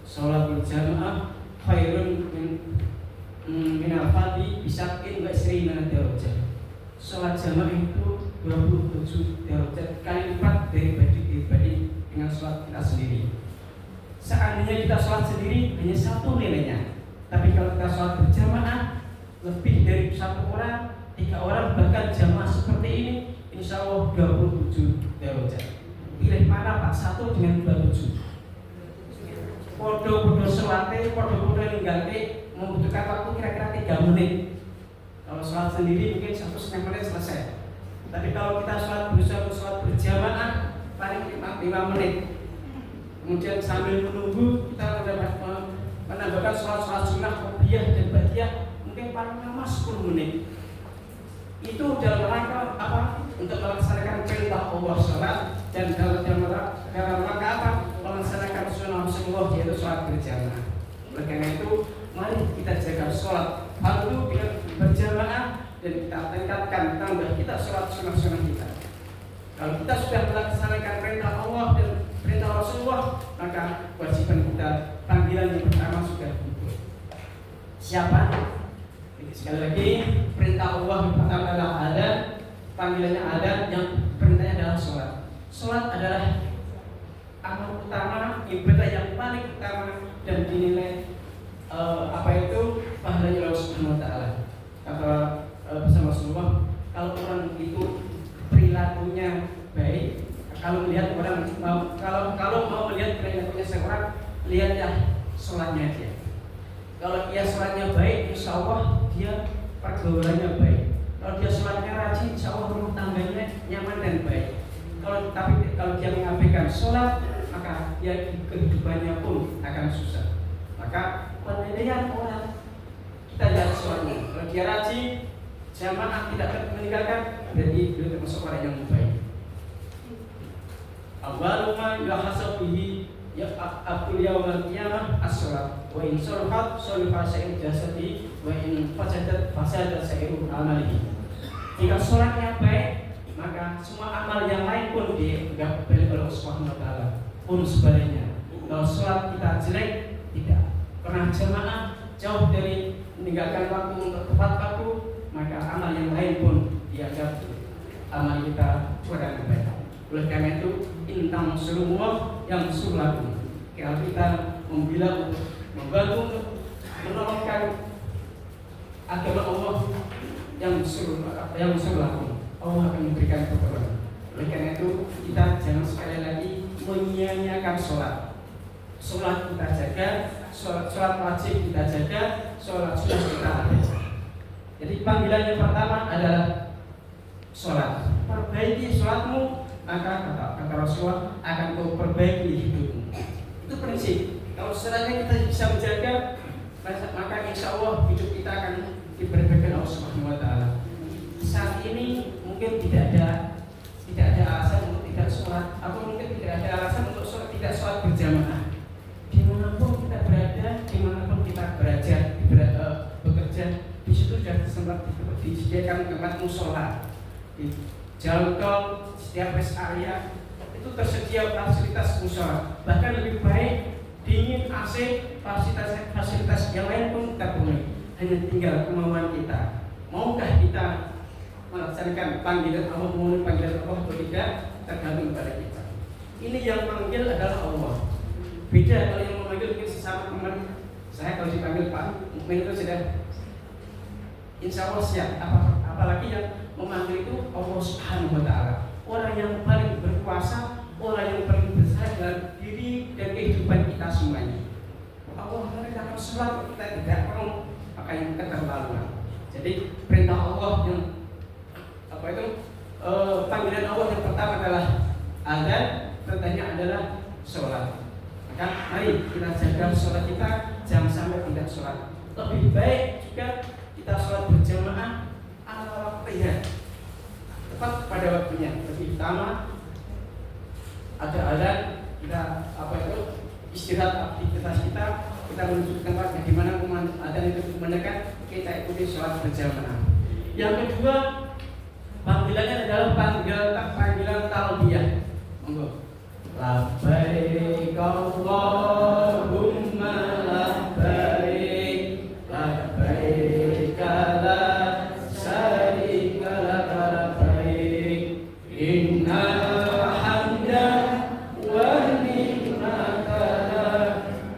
Sholat berjamaah khairun min al-fadhi bisakin wa isrina darajah. Sholat jamaah itu 27 derajat kali lipat dibanding dengan sholat kita sendiri. Seandainya kita sholat sendiri hanya 1 nilainya, tapi kalau kita sholat berjamaah lebih dari 1 orang, 3 orang, bahkan jamaah seperti ini, insya Allah 27 derajat. Pilih mana Pak? 1 dengan 27. Podo sholatnya, podo ninggalnya membutuhkan waktu kira-kira 3 menit. Kalau sholat sendiri mungkin 1,5 menit selesai. Tapi kalau kita sholat berjamaah paling 5 menit. Kemudian sambil menunggu kita menambahkan sholat sunnah, qobliyah dan ba'diyah mungkin paling lama 10 menit. Itu dalam rangka apa? Untuk melaksanakan perintah Allah sholat, dan dalam rangka apa? Melaksanakan sunnah Rasulullah, yaitu sholat berjamaah. Oleh karena itu, mari kita jaga sholat fardu dengan berjamaah dan kita tingkatkan tambah kita sholat sunnah kita. Kalau kita sudah melaksanakan perintah Allah dan perintah Rasulullah, maka kewajiban kita, panggilan yang pertama sudah gugur. Siapa? Sekali lagi, perintah Allah yang pertama adalah adzan, panggilannya adzan, yang perintahnya adalah sholat. Sholat adalah amal utama, ibadah yang paling utama dan dinilai pahalanya Allah Subhanahu wa taala. Kata pesan Rasulullah, kalau orang itu perilakunya baik, kalau melihat orang kalau mau melihat perilakunya seorang, lihatlah sholatnya dia. Kalau dia sholatnya baik, insya Allah dia pergaulannya baik. Kalau dia sholatnya rajin, insya Allah rumah tangganya nyaman dan baik. Kalau dia mengabaikan sholat, maka dia kehidupannya pun akan susah. Maka penilaian orang, kita lihat sholatnya. Kalau dia rajin, jamaah tidak meninggalkan, berarti dia termasuk orang yang baik. Awaluma yuhasab bihi ya aqul yaumal qiyamah as-shalat wa in salahat salaha sa'ir jasadi wa in fasadat fasada sa'iru amalihi. Jika sholatnya baik, maka semua amal yang lain pun dianggap baik oleh Allah Subhanahu wa taala. Pun sebaliknya, kalau sholat kita jelek, tidak pernah jamaah, jauh dari meninggalkan waktu untuk tepat waktu, maka amal yang lain pun dianggap amal kita kurang baik. Oleh karena itu, intang seluruh yang sulaku. Kalau kita membela, membantu, menolongkan agama Allah yang sulaku, Allah akan memberikan pertolongan. Oleh karena itu, kita jangan sekali lagi menyia-nyiakan sholat. Sholat kita jaga, sholat wajib kita jaga, sholat sunnah kita jaga. Jadi panggilan yang pertama adalah sholat. Perbaiki sholatmu, maka kata Rasulullah akan kau perbaiki hidupmu. Itu prinsip. Kalau sholatnya kita bisa menjaga, maka insya Allah hidup kita akan diperbaiki Allah Subhanahu wa taala. saat ini mungkin tidak ada alasan untuk tidak sholat, atau mungkin tidak ada alasan untuk tidak sholat berjamaah. Dimanapun kita berada, dimanapun kita bekerja, di situ sudah disediakan tempat musola. Di jalan tol, setiap rest area itu tersedia fasilitas musola. Bahkan lebih baik dingin, AC, fasilitas yang lain pun kita punya. Hanya tinggal kemauan kita. Maukah kita melaksanakan panggilan Allah, memenuhi panggilan Allah atau tidak, tergantung pada kita. Ini yang memanggil adalah Allah. Beda kalau yang memanggil mungkin sesama teman. Saya kalau dipanggil Pak Mukmin itu sudah insya Allah siap. Apalagi yang memanggil itu Allah Subhanahu Wa Taala, orang yang paling berkuasa, orang yang paling besar dalam diri dan kehidupan kita semuanya. Allah mereka sholat, kita tidak mau pakai yang keterlaluan. Jadi perintah Allah yang panggilan Allah yang pertama adalah azan, perintahnya adalah sholat. Maka mari kita jaga sholat kita, jangan sampai tidak sholat. Lebih baik juga kita sholat berjamaah ala waktunya, tepat pada waktunya. Lebih utama ada azan, kita istirahat aktivitas kita menuju tempat di mana azan itu mendekat, kita ikuti sholat berjamaah. Yang kedua, panggilannya adalah panggilan talbiyah. Monggo. Labbaik Allahumma labbaik, labbaik la syarika lak labbaik, innal hamda wan ni'mata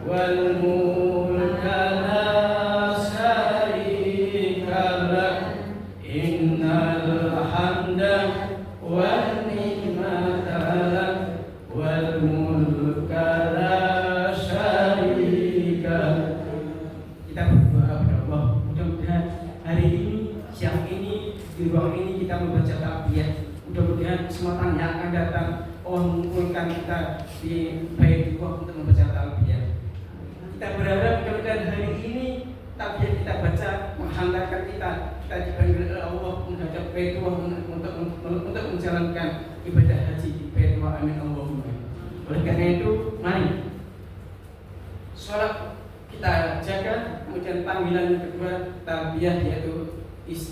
wal mulka la syarika lak, innal hamda wan ni'mata lak wal mulka la syarika. Kita berdoa kepada Allah, mudah-mudahan hari ini, siang ini, di ruang ini kita membaca takbir. Mudah-mudahan kesempatan yang akan datang Allah mengumpulkan kita di Baitullah untuk membaca takbir. Kita berharap mudah-mudahan hari ini takbir kita baca menghantarkan kita dipanggil oleh Allah menghadap Baitullah untuk menjalankan ibadah haji di Baitullah. Amin Allahumma. Oleh karena itu, mari sholat kita jaga. Kemudian panggilan yang kedua tarbiyah, yaitu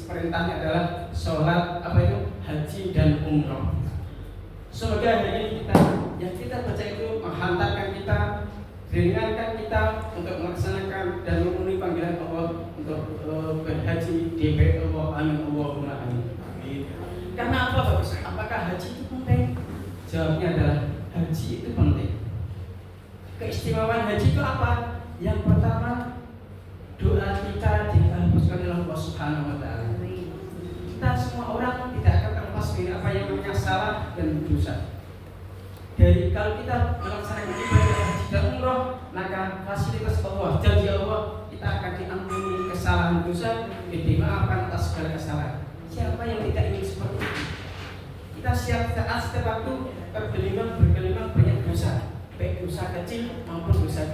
perintahnya adalah sholat haji dan umroh. Semoga hari ini yang kita baca itu menghantarkan kita, meringankan kita untuk melaksanakan dan memenuhi panggilan Allah untuk berhaji di Baitullah. Amin Allahumma amin. Karena apa Bapak? Apakah haji itu penting? Jawabnya adalah haji itu penting. Keistimewaan haji itu apa? Yang pertama, doa kita dihapuskan oleh Allah Subhanahu Wa Taala. Kita semua orang tidak akan terlepas dari apa yang namanya salah dan dosa. Dari kalau kita melaksanakan ibadah haji dan umroh, maka fasilitas Allah, janji Allah, kita akan diampuni kesalahan dosa, dimaafkan atas segala kesalahan. Siapa yang tidak ingin seperti itu? Kita setiap waktu bergelimang banyak dosa, baik dosa kecil maupun dosa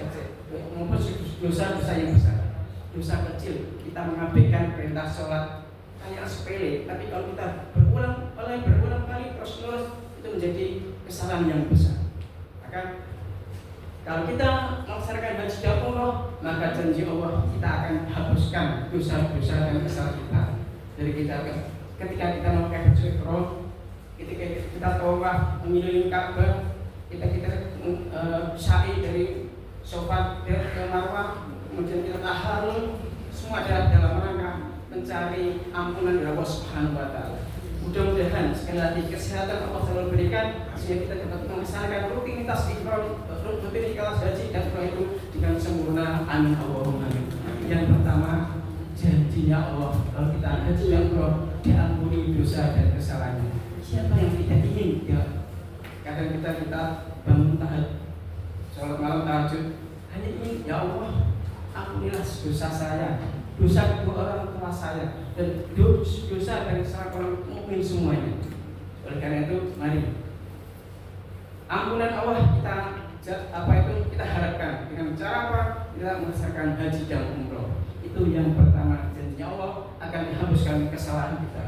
yang besar. Dosa kecil kita mengabaikan perintah sholat, hanya sepele, tapi kalau kita berulang kali terus itu menjadi kesalahan yang besar. Maka kalau kita melaksanakan haji dan umroh, maka janji Allah kita akan hapuskan dosa-dosa dan kesalahan kita. Dari ketika kita memakai baju ihram, ketika kita tawaf mengelilingi Ka'bah, kita sa'i dari Safa ke Marwah, kemudian kita tahalul, semua adalah dalam rangka mencari ampunan dari Allah Subhanahu Wa Taala. Mudah-mudahan sekali lagi kesehatan Allah selalu berikan sehingga kita dapat melaksanakan rutinitas ihram, rutinitas haji dan umroh itu dengan sempurna. Amin Allahumma amin. Yang pertama, janjinya Allah kalau kita haji dan umroh diampuni dosa dan kesalahannya. Siapa yang tidak ingin? Ya, kadang kita bangun tahajud, sholat malam tahajud, hanya ingin ya Allah ampunilah dosa saya, dosa kedua orang tua saya, dan dosa dari kesalahan orang mukmin semuanya. Oleh karena itu, mari ampunan Allah kita harapkan dengan cara apa? Kita melaksanakan haji dan umroh. Itu yang pertama, janjinya Allah akan dihapuskan kesalahan kita.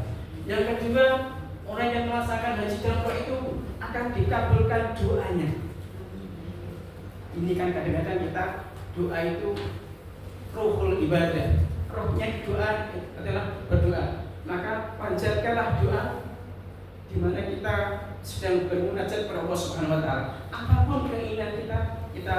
Yang kedua, orang yang melaksanakan haji dan umroh itu akan dikabulkan doanya. Ini kan kadang-kadang kita doa itu ruhul ibadah. Rohnya doa adalah berdoa. Maka panjatkanlah doa di mana kita sedang bermunajat kepada Allah Subhanahu wa taala. Apapun keinginan kita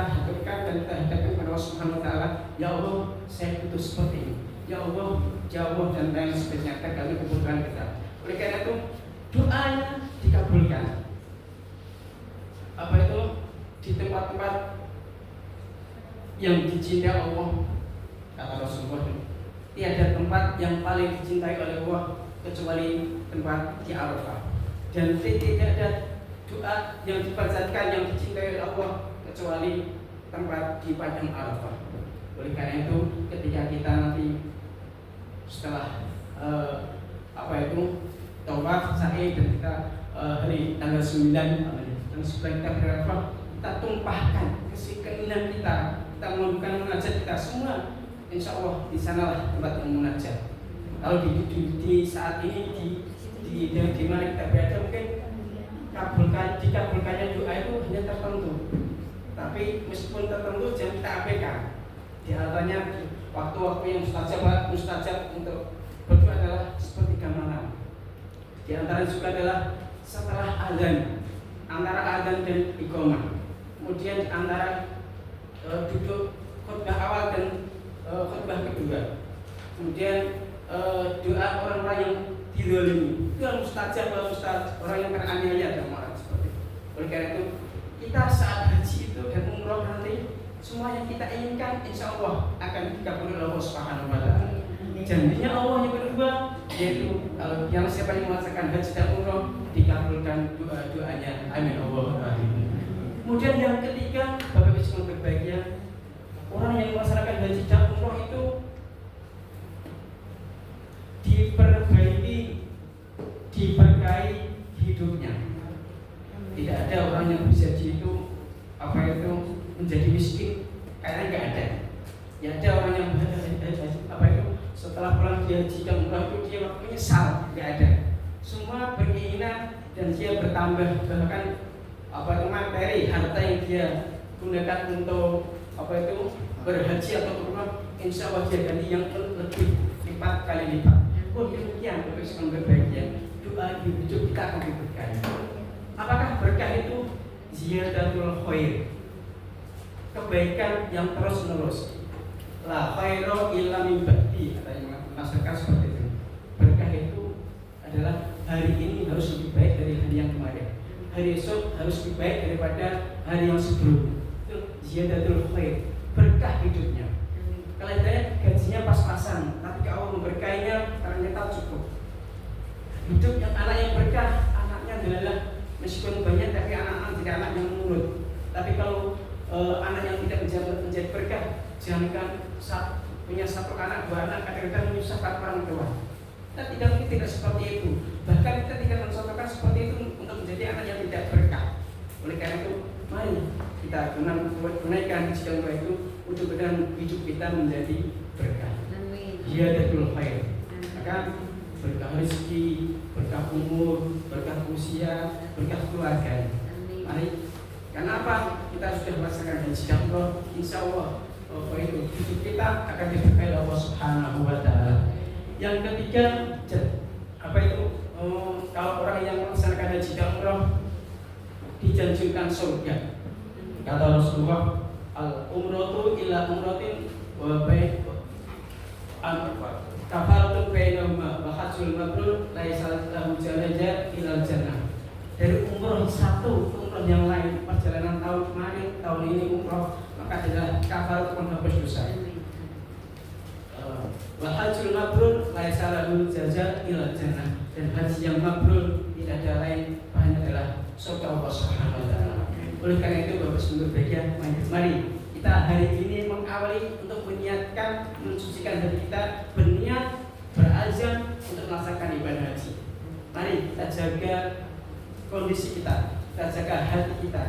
haturkan dan kita hadapkan kepada Allah Subhanahu wa taala. Ya Allah, saya butuh seperti ini. Ya Allah, jauh dan lain sebagainya tergantung kebutuhan kita. Oleh karena itu doanya dikabulkan. Apa itu? Di tempat-tempat yang dicintai Allah, kata Rasulullah, tiada tempat yang paling dicintai oleh Allah kecuali tempat di Arafah. Dan tidak ada doa yang dipanjatkan yang dicintai oleh Allah kecuali tempat di padang Arafah. Oleh karena itu ketika kita nanti setelah tawaf sa'i dan kita hari tanggal 9 dan setelah kita berarafah, kita tumpahkan keinginan kita melakukan munajat kita semua, insya Allah di sanalah tempat munajat. Kalau di saat ini di mana kita berada mungkin dikabulkannya doa itu hanya tertentu, tapi meskipun tertentu jangan kita abaikan. Di antaranya waktu-waktu yang mustajab untuk berdoa adalah sepertiga malam. Di antara juga adalah setelah azan, antara azan dan iqamah. Kemudian di antara duduk khutbah awal dan khutbah kedua. Kemudian doa orang-orang yang dizalimi. Itu yang mustajab, orang yang teraniaya dan marah seperti itu. Oleh karena itu kita saat haji itu dan umroh nanti semua yang kita inginkan insya Allah akan dikabulkan oleh Allah Subhanahu wa taala. Janjinya Allah yang kedua yaitu kalau yang siapa yang melaksanakan haji dan umroh dikabulkan doanya. Amin Allahumma amin. Kemudian yang ketiga, Bapak Ibu sekalian berbahagia, orang yang melaksanakan haji dan umroh itu diberkahi hidupnya. Tidak ada orang yang bisa itu menjadi miskin karena nggak ada. Ya ada orang yang setelah pulang dia haji dan umrah itu dia menyesal, nggak ada. Semua berkeinginan dan dia bertambah, bahkan materi harta yang dia gunakan untuk berhaji atau umrah, insya Allah dia ganti yang lebih lipat kali lipat. Demikian Bapak sekalian berbahagia, doa di hidup kita akan diberkahi. Apakah berkah itu? Ziyadatul khair, kebaikan yang terus menerus. La khairu illa min ba'di, kata yang masyarakat seperti itu. Berkah itu adalah hari ini harus lebih baik dari hari yang kemarin. Hari esok harus lebih baik daripada hari yang sebelumnya. Itu ziyadatul khair, berkah hidupnya. Kalau gajinya pas-pasan, tapi kalau memberkainya ternyata cukup. Hidup yang anak yang berkah, anaknya adalah meskipun banyak tapi anak-anak tidak anak yang menurut. Tapi kalau anak yang tidak menjadi berkah, jangankan punya satu anak, dua anak, kadang-kadang menyusahkan orang tua. Kita tidak seperti itu. Bahkan kita tidak mencontohkan seperti itu untuk menjadi anak yang tidak berkah. Oleh karena itu, mari kita gunakan segala itu untuk hidup kita menjadi berkah. Ziyadatul khair. Maka berkah rezeki, berkah umur, berkah usia, berkah keluarga. Mari. Karena apa? Kita sudah melaksanakan haji dan umrah, insya Allah hidup kita akan diberkahi Allah Subhanahu wa taala. Yang ketiga, kalau orang yang melaksanakan haji dan umrah dijanjikan surga. Kata Rasulullah, al-umratu ila umratin wa kafaratun bainahuma wa hajjul mabrur laisa lahu janaja ilal jannah. Dari umrah satu ke umrah yang lain, perjalanan tahun kemarin, tahun ini umrah, maka adalah kafarat menghapus dosa. Wa hajjul mabrur laisa lahu janaja ilal jannah. Dan haji yang mabrur tidak ada lain, hanya adalah surga Allah Subhanahu wa taala. Oleh karena itu Bapak Ibu berbahagia, mari kita hari ini mengawali untuk menyiapkan, mensucikan hati kita, berniat, berazam untuk melaksanakan ibadah haji. Mari kita jaga kondisi kita jaga hati kita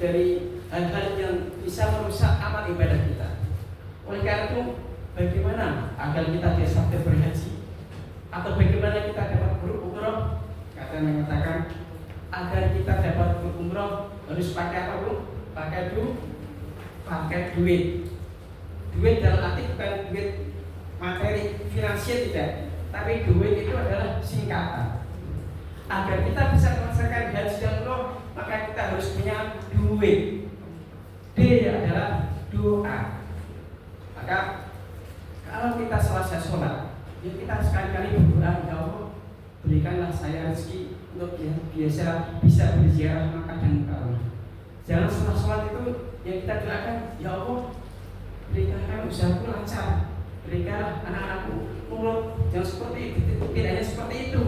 dari hal-hal yang bisa merusak amal ibadah kita. Oleh karena itu, bagaimana agar kita tidak sampai berhaji? Atau bagaimana kita dapat berumroh? Kata mengatakan agar kita dapat berumroh harus pakai apa, Bu? Pakai duit. Duit dalam arti bukan duit materi finansial, tidak, tapi duit itu adalah singkatan. Agar kita bisa melaksanakan haji dan umroh, maka kita harus punya duit. D adalah doa. Maka kalau kita selesai sholat, ya kita sekali-kali berdoa, ya Allah, berikanlah saya rezeki untuk biasa bisa berziarah Makkah dan Mukarramah. Jangan setelah sholat itu yang kita doakan, ya Allah, berikanlah usahaku lancar, berikanlah anak-anakku umroh. Jangan seperti itu, tidak hanya seperti itu.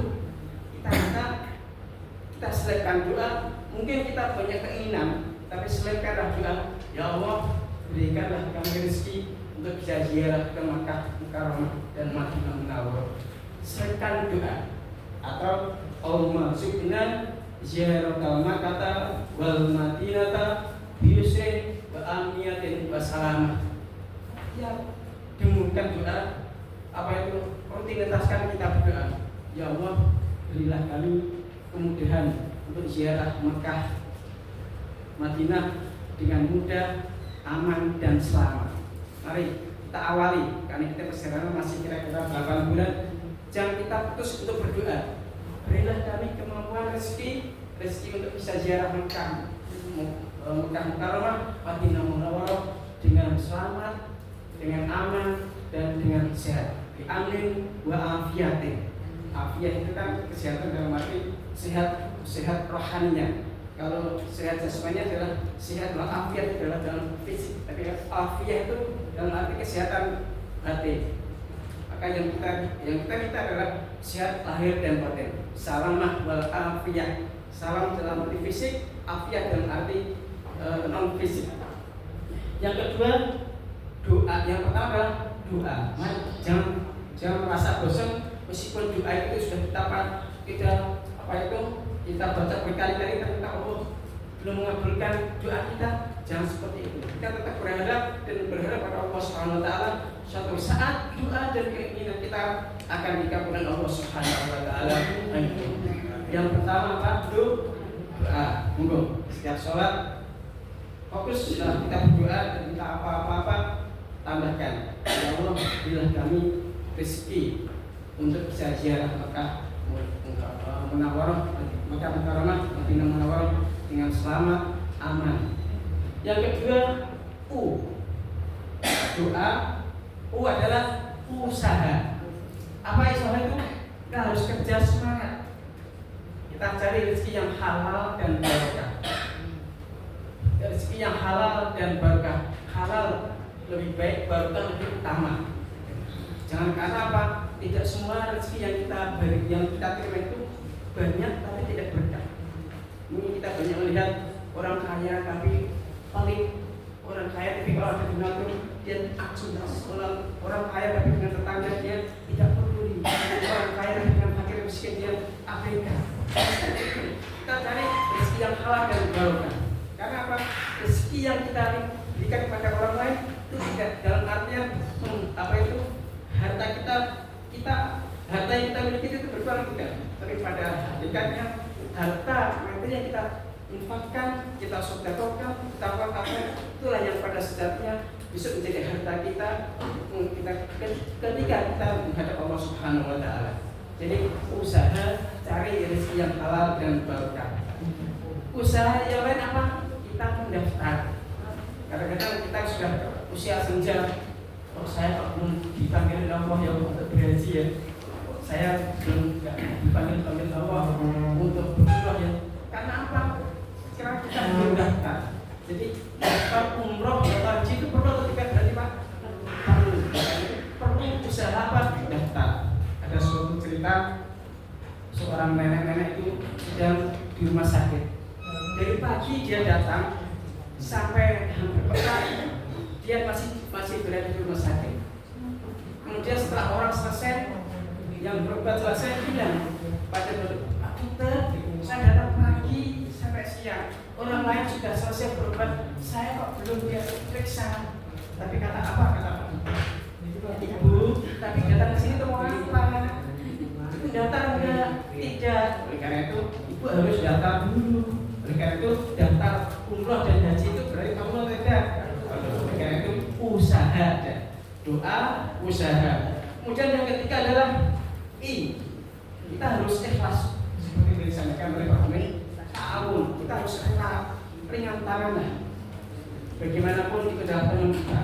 Kita selipkan doa. Mungkin kita banyak keinginan, tapi selipkanlah doa, ya Allah, berikanlah kami rezeki untuk bisa ziarah ke Makkah, Mukarramah dan Madinah Munawwarah. Selipkan doa. Atau Allahumma zukna ziyaratal Makkah wal Madinah bi yusrin wa amniyatin wa salamah. Ya, dimulakan doa. Apa itu? Rutinitaskan kita berdoa. Ya Allah, berilah kami kemudahan untuk ziarah Makkah, Madinah dengan mudah, aman dan selamat. Mari kita awali, karena kita perjalanan masih kira-kira 8 bulan. Jangan kita putus untuk berdoa. Berilah kami kemampuan rezeki untuk bisa ziarah Makkah, Mukarramah, Madinah Munawwarah dengan selamat, dengan aman dan dengan sehat. Amin wa afiatin. Afiat itu kan kesehatan dalam arti sehat rohaninya. Kalau sehat jasmaninya adalah sehat, afiat adalah dalam fisik. Tapi afiat itu dalam arti kesehatan hati. Maka yang kita adalah sehat lahir dan batin. Salamah wal afiat. Salam dalam arti fisik, afiat dalam arti non fisik. Yang kedua, doa. Yang pertama adalah doa. Jangan merasa bosan meskipun doa itu sudah kita baca berkali-kali tapi Allah belum mengabulkan doa kita. Jangan seperti itu. Kita tetap berharap pada Allah Subhanahu wa taala suatu saat doa dan keinginan kita akan dikabulkan Allah Subhanahu wa taala. Yang pertama apa? Doa. Monggo setiap sholat fokus setelah kita berdoa dan kita apa-apa tambahkan, ya Allah, berilah kami rezeki untuk bisa ziarah Makkah Munawwarah, Makkah Mukarramah, Madinah Munawwarah dengan selamat, aman. Yang kedua, doa. Adalah usaha. Apa usaha itu? Kita harus kerja semangat. Kita cari rezeki yang halal dan barokah. Rezeki yang halal dan barokah. Halal lebih baik, barokah lebih utama. Jangan karena apa? Tidak semua rezeki yang kita terima itu banyak tapi tidak berkah. Mungkin kita banyak melihat orang kaya tapi pelit, orang kaya tapi kalau ada donatur dia acuh, orang kaya tapi dengan tetangga dia tidak peduli, orang kaya tapi dengan fakir miskin dia abaikan. Kita cari rezeki yang halal dan barokah. Karena apa? Rezeki yang kita berikan kepada orang lain itu tidak dalam artian harta yang kita miliki itu berkurang, tidak, tapi pada hakikatnya harta materi yang kita infakkan, kita sedekahkan, kita wakafkan, itulah yang pada sejatinya bisa menjadi harta kita ketika kita menghadap Allah Subhanahu wa taala. Jadi usaha cari rezeki yang halal dan barokah. Usaha yang lain apa? Kita mendaftar. Kadang-kadang kita sudah usia senja. Saya kok belum dipanggil Allah ya untuk berhaji ya. Saya belum dipanggil Allah untuk berumrah ya. Karena apa? Sekarang kita belum daftar. Jadi daftar umroh atau haji itu perlu atau tidak berarti Pak? Perlu usaha apa? Daftar. Ada suatu cerita seorang nenek-nenek itu sedang di rumah sakit. Dari pagi dia datang sampai hampir petang dia masih berada di rumah sakit. Kemudian setelah orang selesai, yang berobat selesai bilang pada Pak Dokter, saya datang pagi sampai siang, orang lain sudah selesai berobat, saya kok belum dia periksa. Tapi kata apa? Kata Ibu, tapi datang ke sini tuh mau apa? daftar enggak? Tidak. Oleh karena itu ibu harus daftar dulu. Oleh karena itu daftar umroh dan haji itu berarti kamu tidak. Oleh karena itu usaha, doa, usaha. Kemudian yang ketiga adalah kita harus ikhlas seperti yang disampaikan oleh Pak Amin. Kita harus ringan tangan lah. Bagaimanapun itu adalah teman kita.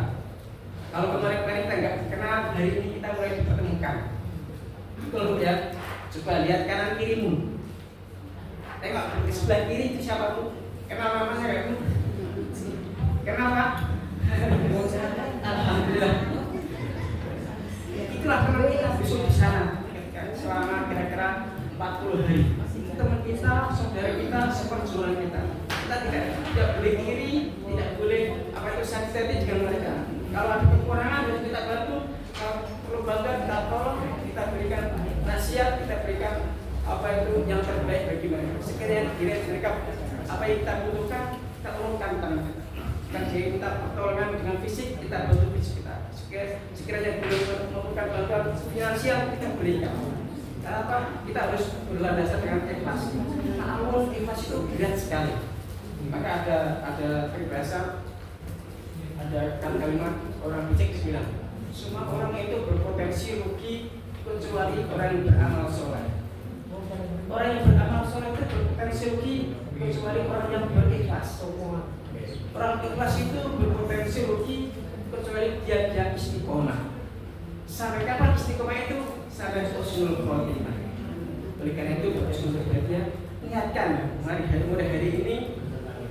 Kalau kemarin-kemarin kita nggak kenal, hari ini kita mulai dipertemukan. Kalau lihat, coba lihat kanan kirimu. Tengok di sebelah kiri itu siapa tuh? Kenal namanya nggak tuh? Kenal Pak? Alhamdulillah. Itulah teman kita besok di sana. Selama kira-kira 40 hari. Teman kita, saudara kita, seperjuangan kita. Kita tidak boleh kiri, tidak boleh apa itu sensitif dengan mereka. Kalau ada kekurangan harus kita bantu. Kalau perlu bantuan kita tolong, kita berikan nasihat, kita berikan apa itu yang terbaik bagi mereka. Sekiranya mereka apa yang kita butuhkan, kita tolongkan tangan kita. Kan dia minta pertolongan dengan fisik, kita bantu fisik kita. Sekiranya belum membutuhkan bantuan finansial, kita berikan. Karena apa? Kita harus berlandaskan dengan ikhlas. Namun ikhlas itu berat sekali. Maka ada peribahasa, ada kalimat orang bijak bilang, semua orang itu berpotensi rugi kecuali orang yang beramal soleh. Orang yang beramal soleh itu berpotensi rugi kecuali orang yang berikhlas. Orang ikhlas itu berpotensi rugi kecuali dia istiqomah. Sampai kapan istiqomah itu? Sampai husnul khotimah. Oleh karena itu husnul khotimah ingatkan mulai hari ini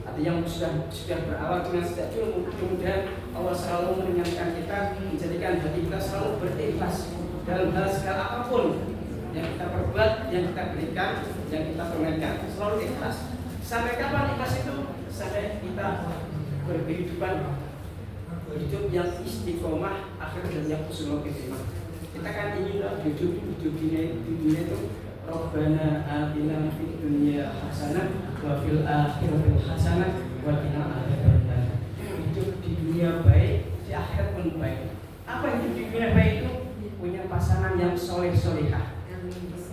ada yang sudah berawal dengan sejak dulu, mudah-mudahan Allah selalu meringankan kita, menjadikan hati kita selalu berikhlas dalam hal segala apapun yang kita perbuat, yang kita berikan, yang kita permainkan, selalu ikhlas. Sampai kapan ikhlas itu? Sampai kita berkehidupan hidup yang istiqomah, akhir dan yang husnul khotimah. Kita kan ingin hidup di dunia itu Rabbana atina fid dunya hasanah wa fil akhirati hasanah wa qina adzabannar. Hidup di dunia baik, di akhirat pun baik. Apa hidup di dunia baik itu? Punya pasangan yang soleh-solehah.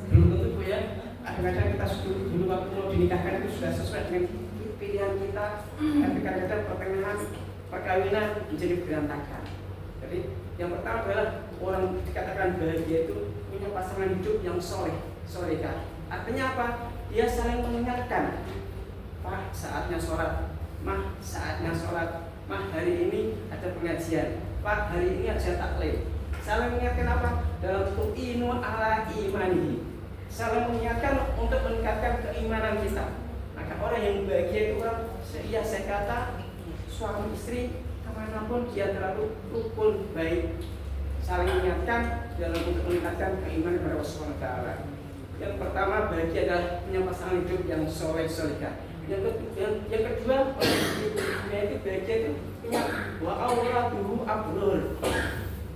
Belum tentu Bu ya. Kadang-kadang kita dulu waktu mau dinikahkan itu sudah sesuai dengan pilihan kita. Tapi kadang-kadang pertengahan perkawinan menjadi berantakan. Jadi yang pertama adalah orang dikatakan bahagia itu punya pasangan hidup yang solehah. Artinya apa? Dia saling mengingatkan. Pak, saatnya sholat. Mah, saatnya sholat. Mah, hari ini ada pengajian. Pak, hari ini ada taklim. Saling mengingatkan apa? Dalam tu'inu ala imani. Saling mengingatkan untuk meningkatkan keimanan kita. Maka orang yang bahagia itu orang saya kata suami istri kemanapun dia terlalu rukun baik, saling mengingatkan dalam untuk meningkatkan keimanan kepada Allah SWT. Yang pertama bahagia adalah punya pasangan hidup yang soleh-solehah. Yang kedua itu bahagia itu punya wa auladuhu abrur.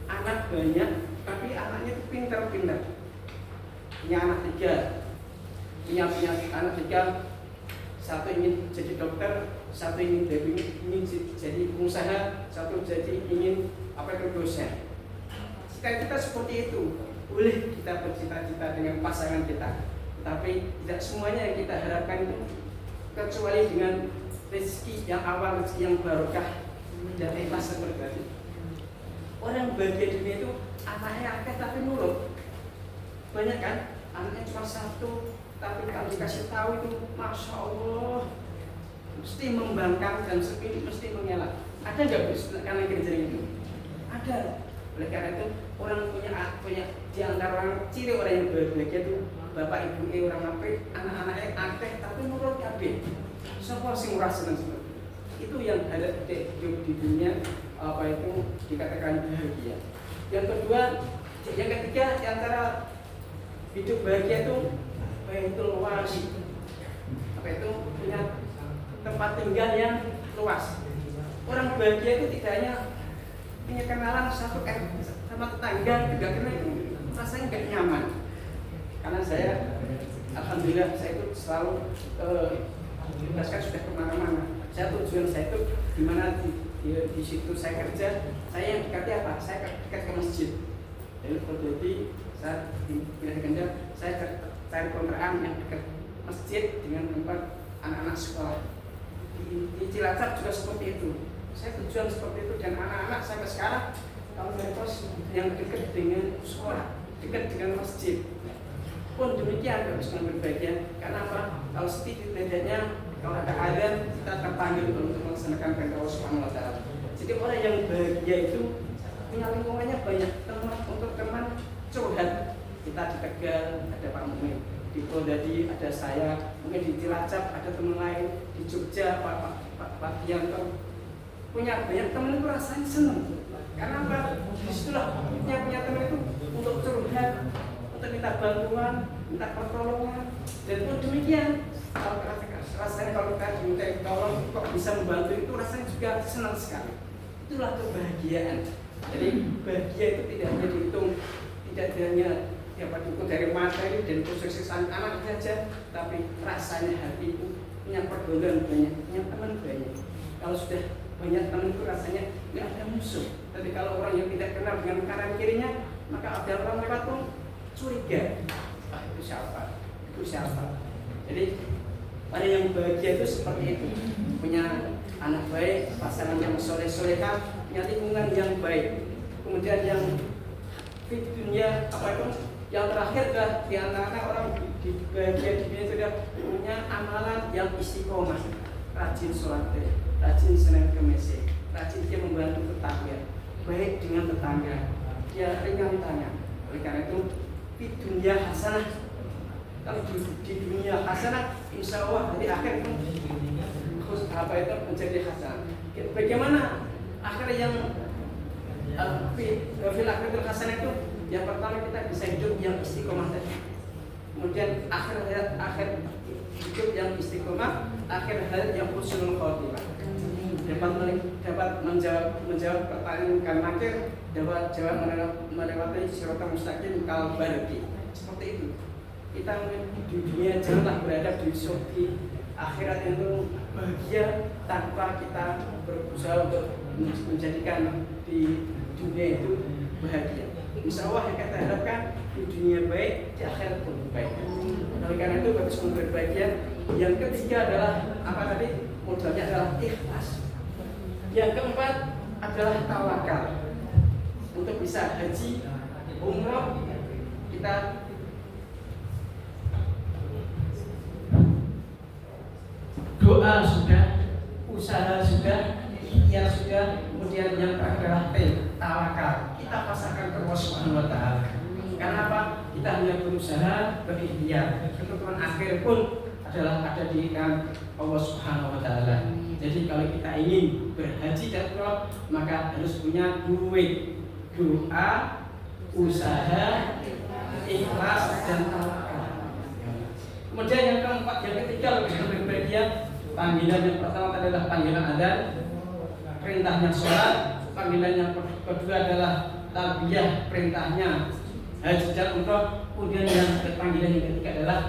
Anak banyak tapi anaknya itu pintar-pintar. Punya anak 3, punya anak 3. Satu ingin jadi dokter, satu ingin jadi pengusaha, satu ingin dosen. Kita seperti itu, boleh kita bercita-cita dengan pasangan kita, tapi tidak semuanya yang kita harapkan itu kecuali dengan rezeki yang awal, rezeki yang barokah dan ikhlas seperti. Orang bahagia di dunia itu anaknya akeh tapi nurut. Banyak kan? Anaknya cuma 1. Tapi kalau dikasih tahu itu, masya Allah, mesti membangkang dan mesti mengelak. Ada nggak kalian kerja itu? Ada. Oleh karena itu orang punya di antara ciri orang yang bahagia itu bapak ibu orang apik, anak-anaknya akeh tapi nurut kabeh. Sapa sing ora seneng seperti itu yang ada di dunia apa itu dikatakan bahagia. Yang ketiga di antara hidup bahagia itu baitul wasi. Apa itu? Punya tempat tinggal yang luas. Orang bahagia itu tidak hanya punya kenalan satu sama tetangga, tidak kenal itu rasanya nggak nyaman. Karena saya, alhamdulillah saya itu selalu ditugaskan sudah kemana-mana. Saya tujuan saya itu di mana di situ saya kerja, saya yang dekatnya apa? Saya dekat ke masjid. Jadi Saya di wilayah Ganjar, saya cari kontrakan yang dekat masjid dengan tempat anak-anak sekolah. Di Cilacap juga seperti itu. Saya tujuan seperti itu, dan anak-anak sampai sekarang kalau dari kos yang dekat dengan sekolah, dekat dengan masjid. Pun demikian harus berbahagia. Karena apa? Kalau setidaknya kalau ada azan kita terpanggil untuk melaksanakan perintah Allah Subhanahu wa taala. Jadi orang yang bahagia itu punya lingkungannya banyak, teman untuk teman curhat. Kita di Tegal ada Pak Mumin, di Pondadi ada saya, mungkin di Cilacap ada teman lain, di Jogja Pak Dianto. Punya banyak teman itu rasanya senang. Karena apa? Disitulah punya teman itu untuk curhat, untuk minta bantuan, minta pertolongan, dan pun demikian. Rasanya kalau kita diminta tolong kok bisa membantu, itu rasanya juga senang sekali. Itulah kebahagiaan. Jadi bahagia itu tidak hanya dihitung, tidak hanya dapat dihitung dari materi dan kesuksesan anak saja, tapi rasanya hati itu punya pergaulan banyak, punya teman banyak. Kalau sudah banyak teman itu rasanya nggak ada musuh. Tapi kalau orang yang tidak kenal dengan kanan kirinya, maka ada orang lewat pun curiga. Itu siapa? Itu siapa? Jadi orang yang bahagia itu seperti itu, punya anak baik, pasangan yang soleh-solehah, punya lingkungan yang baik. Kemudian yang di dunia yang terakhir adalah di antara orang di bahagia di dunia itu sudah punya amalan yang istiqomah, rajin sholat, rajin Senin Kemis, rajin dia membantu tetangga, baik dengan tetangga, dia ringan tanya. Oleh karena itu di dunia hasanah, kalau di dunia hasanah, insya Allah di akhir pun itu menjadi hasanah. Bagaimana akhir yang fil akhiratul hasanah itu? Yang pertama kita bisa hidup yang istiqomah tadi. Kemudian akhir hidup yang istiqomah, akhir hayat yang husnul khotimah. Dapat menjawab pertanyaan kan akhir, dapat jawab melewati siratal mustaqim kal barqi. Seperti itu. Kita di dunia janganlah berada di akhirat itu bahagia tanpa kita berusaha untuk menjadikan di dunia itu bahagia. Insya Allah yang kita harapkan di dunia baik, di akhirat pun baik. Oleh karena itu bagus berbahagia. Yang ketiga adalah apa tadi? Modalnya adalah ikhlas. Yang keempat adalah tawakal. Untuk bisa haji, umrah, kita doa sudah, usaha sudah, ikhtiar sudah, kemudian yang terakhir adalah tawakal. Kita pasarkan ke Allah Subhanahu wa taala. Karena apa? Kita hanya berusaha, berikhtiar. Ketentuan akhir pun adalah ada di tangan Allah Subhanahu wa taala. Jadi kalau kita ingin berhaji dan umrah, maka harus punya duit, doa, usaha, ikhlas dan tawakal. Kemudian yang keempat, yang ketiga lebih berbahagia. Panggilan yang pertama adalah panggilan adzan, perintahnya sholat. Panggilan yang kedua adalah talbiyah, perintahnya haji dan umrah. Kemudian yang panggilan yang ketiga adalah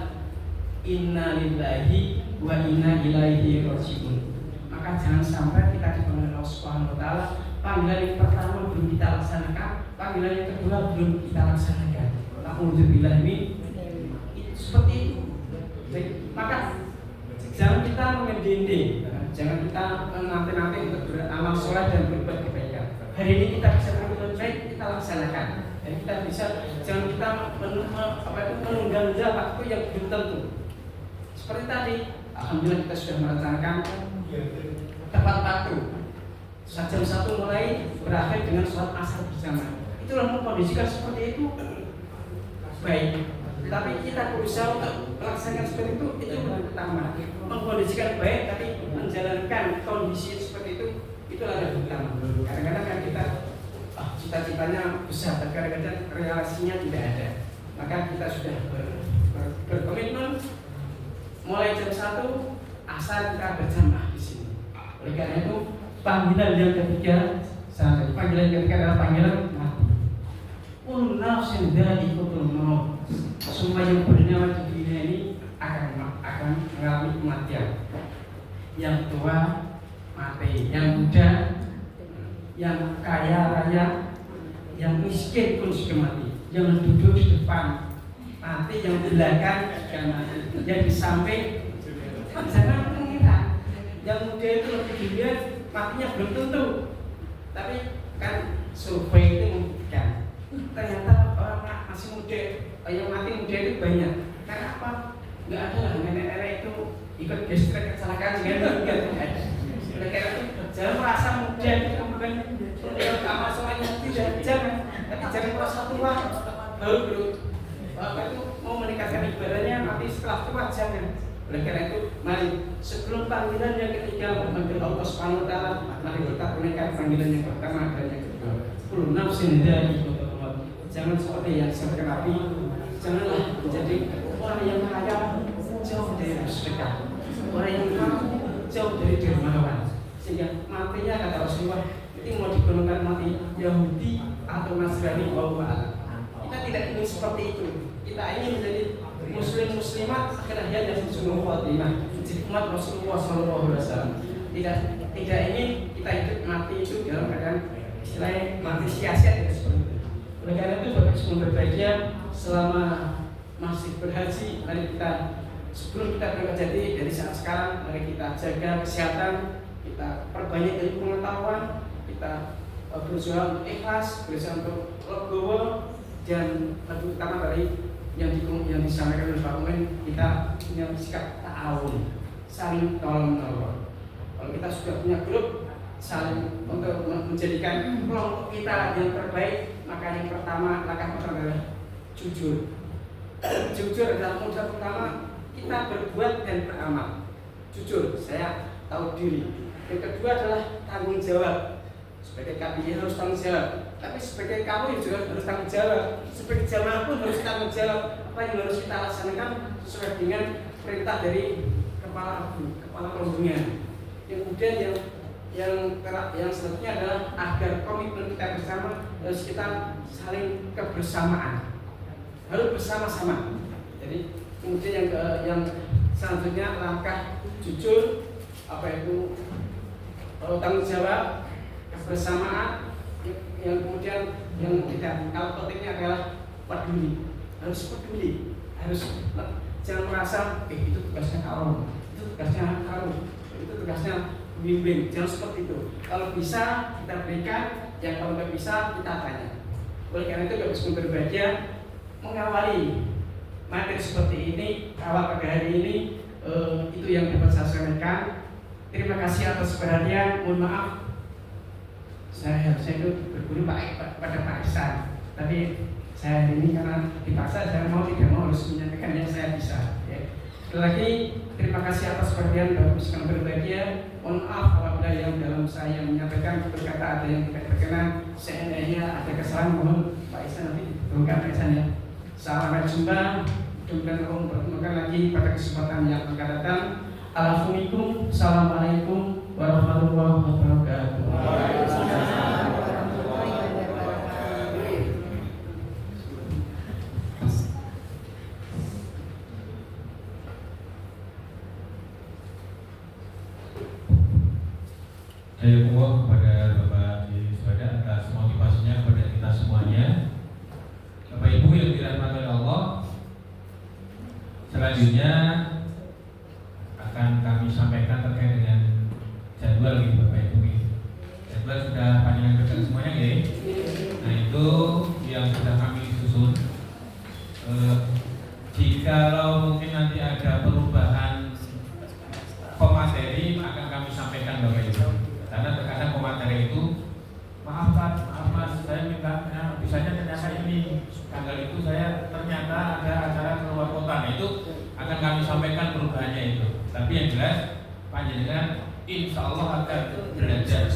inna lillahi wa inna ilaihi raji'un. Maka jangan sampai kita dipanggil Allah Subhanahu wa taala, panggilan yang pertama belum kita laksanakan, panggilan yang kedua belum kita laksanakan. Alhamdulillah seperti itu. Maka jangan kita mendinding, jangan kita nanti untuk beramal soleh dan berbuat kebaikan. Hari ini kita bisa berbuat baik, kita laksanakan. Dan kita bisa, jangan kita menunggang waktu yang belum tentu. Seperti tadi, alhamdulillah kita sudah melaksanakan tepat waktu. Jam 1 mulai berakhir dengan sholat asar bersama. Itulah mengkondisikan seperti itu baik. Tapi kita berusaha untuk melaksanakan seperti itu yang pertama. Mengkondisikan baik, tapi menjalankan kondisi seperti itulah yang utama. Kadang-kadang kan kita cita-citanya besar, tapi kadang-kadang realisasinya tidak ada. Maka kita sudah berkomitmen mulai jam 1 asal kita berjamaah di sini. Oleh karena itu panggilan yang ketiga, panggilan yang ketiga adalah panggilan mati. Nafsin dha'iqatul maut. Semua yang bernyawa di dunia ini akan mengalami kematian. Yang tua mati, yang muda, yang kaya raya, yang miskin pun sudah mati. jangan duduk di depan, nanti yang belakang jangan, yang di samping jangan mengira. Yang muda itu lebih dilihat, matinya belum tentu. Tapi kan survei itu membuktikan ternyata orang masih muda, yang mati muda itu banyak. Karena apa? Nggak ada lah nenek-nenek itu ikut gesrek kecelakaan dengan enggak ada. Oleh karena itu jangan merasa muda itu bukan sama semuanya, tidak, jangan. Tapi jangan merasa tua. Baru Bapak itu mau meningkatkan ibadahnya nanti setelah tua, jangan. Oleh karena itu mari sebelum panggilan yang ketiga memanggil Allah Subhanahu wa taala, mari kita tunaikan panggilan yang pertama dan yang kedua. Kullu nafsin dha'iqatul maut. Jangan seperti yang serkenapi, janganlah menjadi orang yang kaya jauh dari sedekah, orang yang jauh dari dermawan, sehingga matinya kata Rasulullah itu mau digolongkan mati Yahudi atau Nasrani bahwa kita tidak ingin seperti itu. Kita ingin menjadi muslim muslimat akhir hayat yang husnul khatimah, menjadi umat Rasulullah SAW. Tidak ingin kita hidup mati itu dalam keadaan istilahnya mati sia-sia dan seperti itu. Oleh karena itu Bapak semua berbahagia selama masih berhaji, mari kita sebelum kita berangkat jadi dari saat sekarang mari kita jaga kesehatan, kita perbanyak ilmu pengetahuan, kita berusaha untuk ikhlas, berusaha untuk legowo, dan lebih utama dari yang disampaikan oleh Pak Umen, kita punya sikap ta'awun, saling tolong menolong. Kalau kita sudah punya grup saling untuk menjadikan kelompok kita yang terbaik, maka yang pertama langkah pertama adalah jujur. Jujur adalah modal pertama kita berbuat dan beramal. Jujur, saya tahu diri. Yang kedua adalah tanggung jawab. Sebagai KPI harus tanggung jawab. Tapi sebagai kamu juga harus tanggung jawab. Sebagai jamaah pun harus tanggung jawab. Apa yang harus kita laksanakan sesuai dengan perintah dari kepala rombongan. Yang kemudian yang selanjutnya adalah agar komitmen kita bersama harus kita saling kebersamaan, harus bersama-sama. Jadi kemudian yang selanjutnya langkah jujur, apa itu tanggung jawab, kebersamaan. Yang kemudian yang tidak kalah pentingnya adalah peduli, harus peduli, harus jangan merasa itu tugasnya kamu, itu tugasnya kamu, itu tugasnya bimbing, jangan seperti itu. Kalau bisa kita berikan, yang kalau nggak bisa kita tanya. Oleh karena itu Bapak Ibu berbahagia mengawali materi seperti ini, awal pada hari ini itu yang dapat saya sampaikan. Terima kasih atas perhatian. Mohon maaf saya itu berguru pada Pak Ihsan, tapi saya ini karena dipaksa, saya mau tidak mau harus menyampaikan yang saya bisa. Ya. Sekali lagi terima kasih atas perhatian Bapak Ibu berbahagia. Mohon maaf apabila yang dalam saya menyampaikan berkata ada yang tidak berkenan, seandainya ada kesalahan mohon Pak Ihsan nanti diberikan Pak Ihsan ya. Sampai jumpa, mudah-mudahan Allah mempertemukan lagi pada kesempatan yang akan datang. Assalamualaikum warahmatullahi wabarakatuh. Jazakumullah kepada Bapak Iswada atas motivasinya kepada kita semuanya. Bapak Ibu yang dirahmati oleh Allah, selanjutnya akan kami sampaikan terkait dengan jadwal gitu Bapak Ibu. Jadwal sudah panjang kerja semuanya ya. Nah itu yang sudah kami susun. Jikalau mungkin nanti ada perubahan pemateri akan kami sampaikan Bapak Ibu. Karena terkadang pemateri itu maaf mas, saya minta bisanya ternyata ini tanggal itu saya ternyata ada acara keluar kota. Nah, itu akan kami sampaikan perubahannya itu. Tapi yang jelas panjenengan insya Allah akan belajar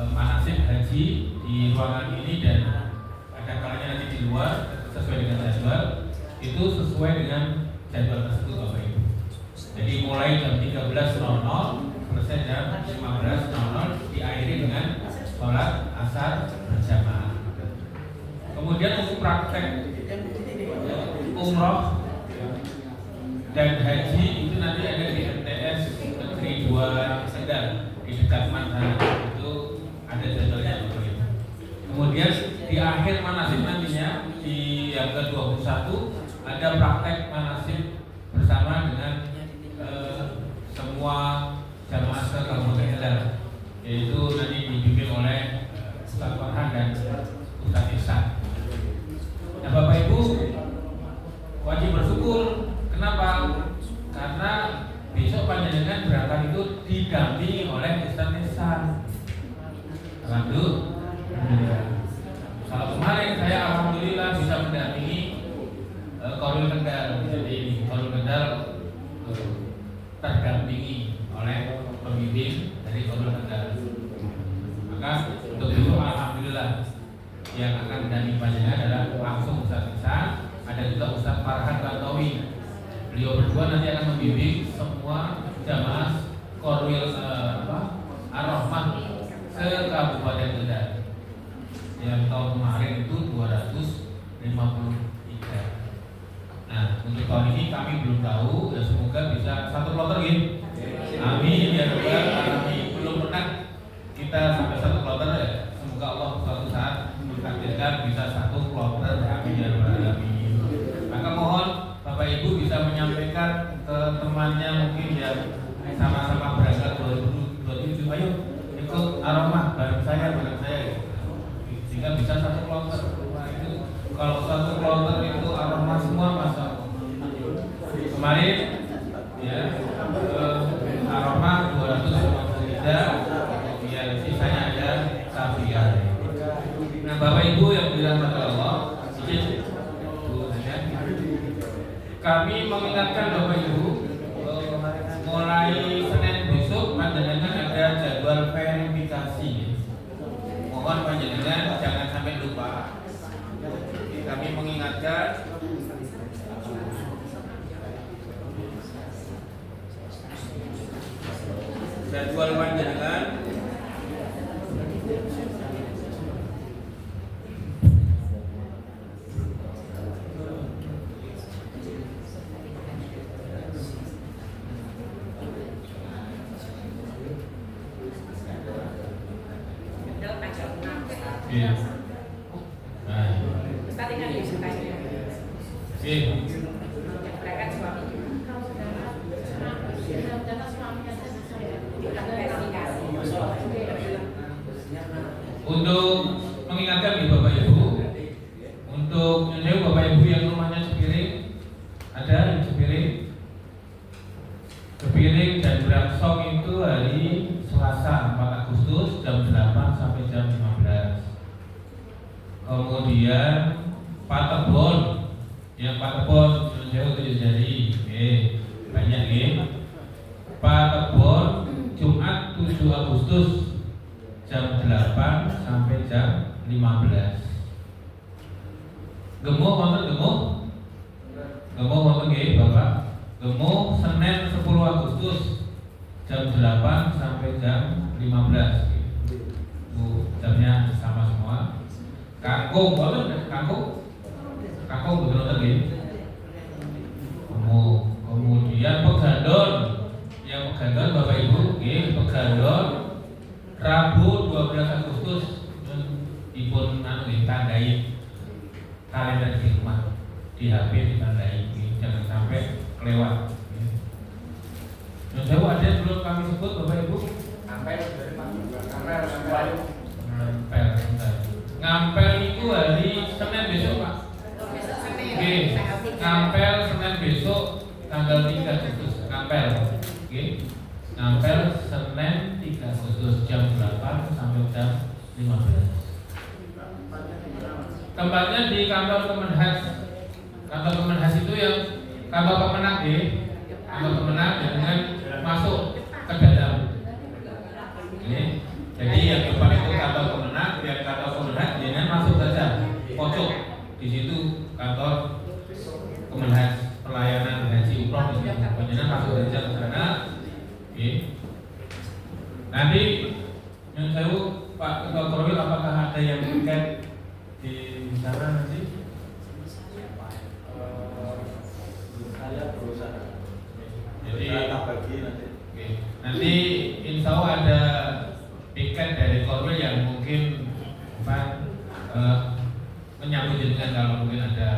manasik haji di ruangan ini, dan ada kalanya nanti di luar sesuai dengan jadwal. Itu sesuai dengan jadwal tersebut Bapak Ibu. Jadi mulai jam 13.00 selesai jam 15.00, diakhiri dengan sholat asar berjamaah. Kemudian untuk praktek umroh dan haji itu nanti ada di MTS Negeri 2 Kendal di dekat Mantan, itu ada jadwalnya. Kemudian di akhir manasik nantinya ke-21 ada praktek manasik bersama dengan semua jamaah se-Kabupaten Kendal, yaitu nanti dibimbing oleh Ustaz Farhan dan Ustaz Ihsan. Nah, Bapak Ibu wajib bersyukur. Kenapa? Karena besok panjenengan berangkat itu didampingi oleh Ustaz Ihsan. Alhamdulillah. Kalau kemarin saya alhamdulillah bisa mendampingi Korwil Kendal. Jadi Korwil Kendal terdampingi oleh pembimbing dari Korwil Kendal. Maka untuk itu alhamdulillah yang akan mendampingi panjenengan adalah langsung Ustaz Ihsan, ada juga Ustaz Farhan Bantawi. Beliau berdua nanti akan membimbing semua jamaah Korwil Ar-Rahmah se-Kabupaten Kendal. Yang tahun kemarin itu 253. Nah, untuk tahun ini kami belum tahu, ya semoga bisa satu kloter gitu. Amin ya rabbal alamin. Belum pernah kita sampai satu kloter ya. Semoga Allah suatu saat mentakdirkan bisa satu kloter. Amin ya rabbal alamin. Maka mohon Bapak Ibu bisa menyampaikan ke temannya mungkin yang sama-sama berangkat 2027, ayo ikut Ar-Rahmah bareng saya sehingga bisa satu kloter. Itu kalau satu kloter itu Ar-Rahmah semua masa kemarin ya Ar-Rahmah 253, kemudian sisanya ada Safiyah. Nah, Bapak Ibu yang dirahmati Allah, kami mengingatkan Bapak Ibu, mulai Senin besok panjenengan ada jadwal verifikasi. Mohon panjenengan jangan sampai lupa. Kami mengingatkan jadwal panjenengan untuk mengingatkan nih Bapak Ibu, untuk Bapak Ibu yang rumahnya Cepiring, ada yang Cepiring dan Brangsong itu hari Selasa 4 Agustus jam 8 sampai jam 15. Kemudian Patebon, yang Patebon jauh tujuh jari, banyak Patebon Jumat 7 Agustus jam 8 sampai jam 15. Gemuk wonten nggih Bapak. Gemuk Senin 10 Agustus jam 8 sampai jam 15. Jamnya sama semua. Kangkung wonten kangkung betul nggih. Kemudian Pegandon, yang Pegandon Bapak Ibu nggih, Pegandon Rabu 12 Agustus dipun tandai kalender di rumah, di HP ditandai, jangan sampai kelewat. Yang jauh ada belum kami sebut Bapak Ibu? Ngampel itu hari Senin besok Pak. Oke, ngampel Senin besok tanggal 3 Agustus. Ngampel, oke. Ngampel Senin 3 Agustus jam 8 sampai jam 15. Tempatnya di kantor Kemenhas. Kantor Kemenhas itu yang kantor Kemenang kantor Kemenang dengan masuk ke dalam. Jadi yang depan itu kantor Kemenang, yang kantor Kemenhas dengan masuk saja pojok. Di situ kantor Kemenhas pelayanan haji umroh di situ. Panjenengan masuk saja ke sana. Nanti yang saya Pak Ketua Korwil, apakah ada yang tiket di sana nanti? Saya berusaha. Jadi nanti insya Allah ada tiket dari Korwil yang mungkin menyambut dengan kalau mungkin ada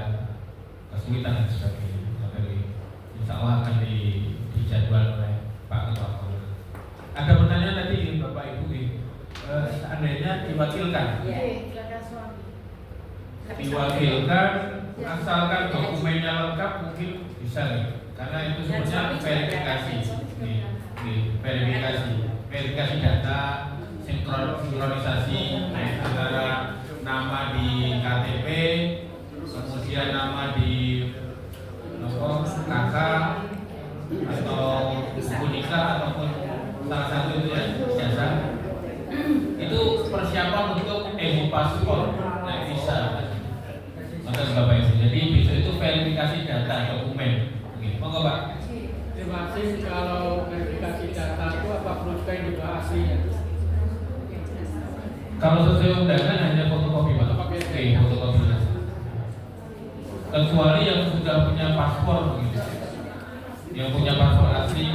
kesulitan dan sebagainya. Tapi insya Allah akan dijadwal oleh Pak Ketua Komnas. Ada pertanyaan tadi Bapak Ibu, seandainya diwakilkan, asalkan dokumennya lengkap mungkin bisa nih, karena itu sebenarnya verifikasi data, sinkronisasi antara nama di KTP, kemudian nama di KK atau buku nikah ataupun salah satu itu ya jasa. Itu persiapan untuk paspor, nah bisa. Maka Bapak Ibu, jadi besok itu verifikasi data dokumen. Monggo Pak. Terima kasih. Kalau verifikasi data itu apa perlu sekali juga aslinya? Kalau sesuai undangan hanya fotokopi Pak. Oke, fotokopi. Kecuali yang sudah punya paspor begitu. Yang punya paspor asli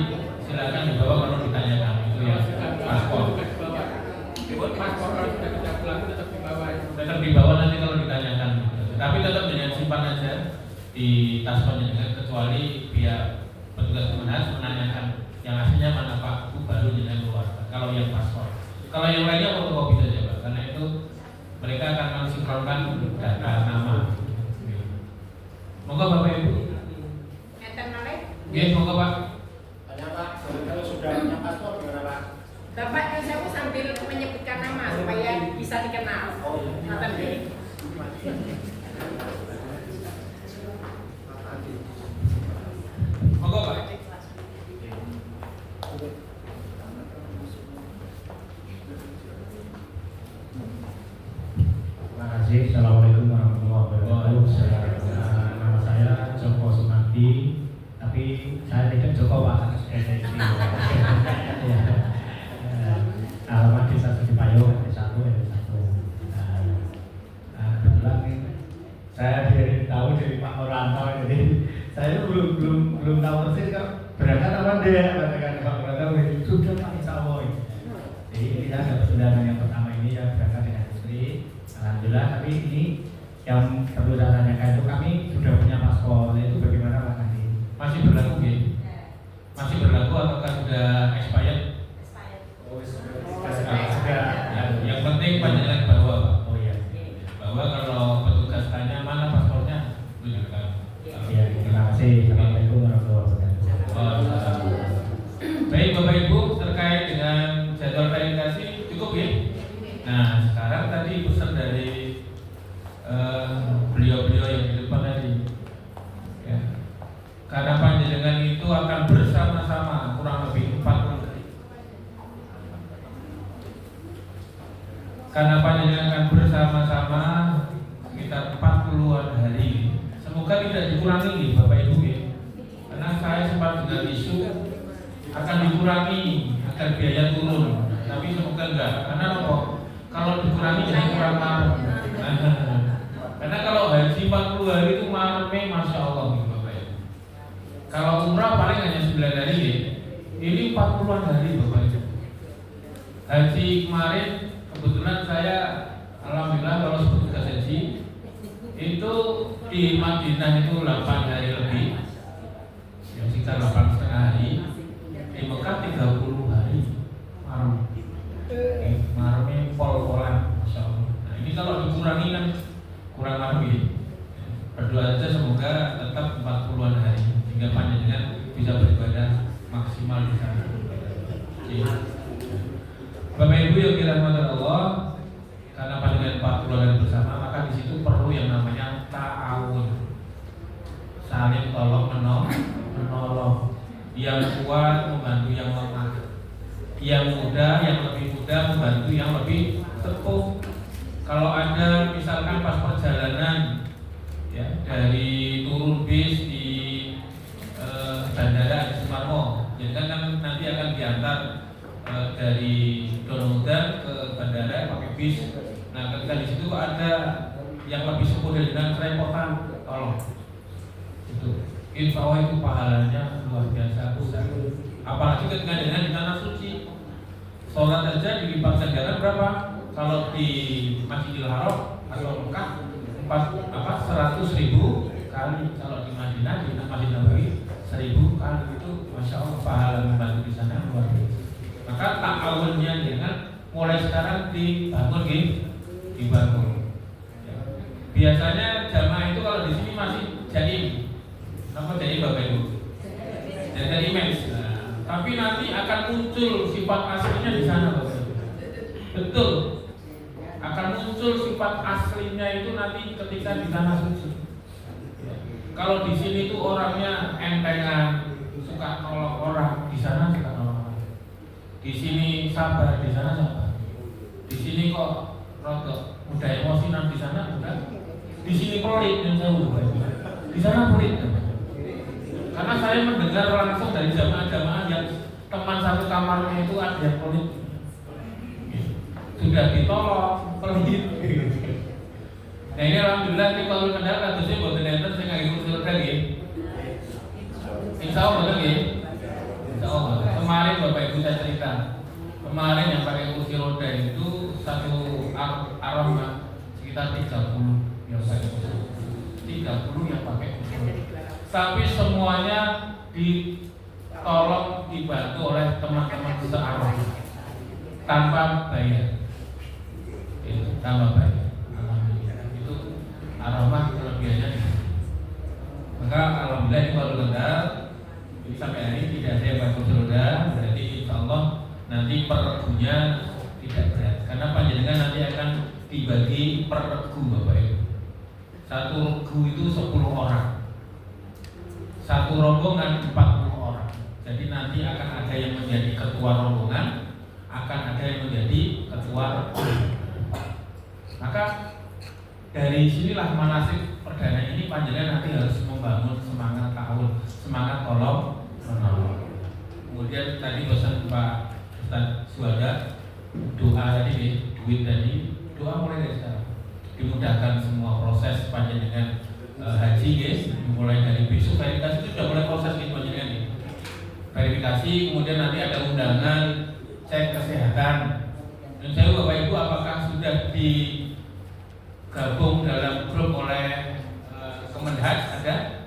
silakan dibawa kalau ditanyakan itu ya paspor. Paspor kalau sudah tidak pulang tetap dibawa. Tetap dibawa nanti kalau ditanyakan. Tapi tetap dengan simpan aja di tas penjaga, kecuali pihak petugas Kemenhas menanyakan yang aslinya mana Pak, itu baru dengan keluarga. Kalau yang paspor, kalau yang lainnya fotokopi saja Pak, karena itu mereka akan mensinkronkan data nama. Moga Bapak Ibu. Ya, moga Pak. Ada Pak, kalau sudah punya paspor gimana Pak? Bapak saya sambil menyebutkan nama supaya bisa dikenal. Nanti deh. Moga Pak. Terima kasih. Assalamualaikum warahmatullahi wabarakatuh. Nama saya Joko Sumardi, tapi saya tidak Joko Pak. Alamat Desa Sudipayo, RT1, RT1. Kebetulan saya tahu dari Pak Moranto, jadi saya belum tahu persis kok berangkat apa dia katakan Pak Moranto sudah Pak Insya Allah. Jadi kita dapat undangan yang pertama ini ya berangkat dengan istri, alhamdulillah. Tapi ini yang perlu saya tanyakan itu kami sudah punya paspor, itu bagaimana Pak nanti? Masih berlaku ya? Masih berlaku ataukah sudah expired? Yang penting panjangan bawa Pak. Oh iya. Bahwa kalau petugas tanya mana paspornya, tunjukkan. Ya, terima kasih. Assalamualaikum warahmatullahi wabarakatuh. Baik Bapak Ibu, terkait dengan jadwal verifikasi cukup ya. Nah sekarang tadi pesan dari beliau-beliau yang di depan tadi, ya. Karena panjenengan itu akan bersama-sama kurang lebih 40. Karena panjenengan akan bersama-sama sekitar 40-an hari. Semoga tidak dikurangi nih Bapak Ibu ya. Karena saya sempat dengar isu akan dikurangi agar biaya turun. Tapi semoga enggak. Karena apa? Kalau dikurangi jadi kurang marah. Karena kalau haji 40 hari itu marahnya Masya Allah gitu Bapak Ibu. Kalau umrah paling hanya 9 hari ya. Ini 40-an hari Bapak Ibu. Haji kemarin kebetulan saya alhamdulillah kalau petugas haji itu di Madinah itu 8 hari lebih, ya sekitar 8,5 hari. Di Mekah 30 hari malam. Malamnya pol-polan, Masya Allah. Nah ini kalau dikurangi kan kurang lebih. Berdoa saja semoga tetap 40-an hari sehingga panjenengan bisa beribadah maksimal di sana. Bapak Ibu yang dirahmati Allah, karena panjenengan 40 hari bersama, maka di situ perlu yang namanya ta'awun, saling tolong menolong. Yang kuat membantu yang lemah, yang muda yang lebih muda membantu yang lebih sepuh. Kalau ada misalkan pas perjalanan ya dari turun bis di Bandara Sumarmo, jadi kan nanti akan diantar dari Donohudan ke bandara pakai bis. Nah, ketika di situ ada yang lebih sepuh dengan kerepotan, tolong. Itu, insya Allah itu pahalanya luar biasa besar. Apalagi ketika dengan di tanah suci, sholat saja dilipat gandakan berapa? Kalau di Masjidil Haram atau Mekah 100.000 kali kali, kalau di Madinah di Masjid Nabawi 1000 kali. Itu masya Allah pahala membantu di sana luar biasa. Maka ta'awunnya dengan mulai sekarang dibangun. Ya. Biasanya jamaah itu kalau di sini masih jaim. Apa jaim Bapak Ibu? Jaga image. Nah, tapi nanti akan muncul sifat aslinya di sana Bapak Ibu. Betul. Akan muncul sifat aslinya itu nanti ketika di tanah suci. Ya. Kalau di sini tuh orangnya entengan, suka nolong orang, di sana suka nolong orang. Di sini sabar, di sana sabar. Di sini kok rotok, udah emosian, di sana udah. Di sini pelit yang jauh, di sana pelit. Karena saya mendengar langsung dari jamaah-jamaah yang teman satu kamarnya itu ada yang pelit. Sudah ditolong, pelit. Nah ini alhamdulillah ini kalau kendal kasusnya buat nonton saya nggak ikut surga gitu. Insya Allah betul ya. Insya Allah. Kemarin Bapak Ibu saya cerita, kemarin yang pakai kursi roda itu satu aroma sekitar 30 yang saya 30 yang pakai kursi roda. Tapi semuanya ditolong dibantu oleh teman-teman searah tanpa bayar. Tanpa bayar. Itu aroma kelebihannya. Maka alhamdulillah ini baru kendal. Jadi sampai hari ini tidak ada yang pakai kursi roda. Berarti insya Allah nanti per regunya tidak berat. Karena panjenengan nanti akan dibagi per regu Bapak Ibu. Satu regu itu 10 orang. Satu rombongan 40 orang. Jadi nanti akan ada yang menjadi ketua rombongan, akan ada yang menjadi ketua rombongan. Maka dari sinilah manasik perdana ini panjenengan nanti harus membangun semangat ta'awun, semangat tolong menolong. Kemudian tadi pesan Pak Ustaz Suada, doa tadi, duit tadi, doa mulai dari sekarang. Dimudahkan semua proses panjenengan haji guys, mulai dari besok verifikasi itu sudah mulai proses gitu panjenengan nih. Verifikasi, kemudian nanti ada undangan, cek kesehatan. Dan saya Bapak Ibu apakah sudah digabung dalam grup oleh Kemenhaj ada?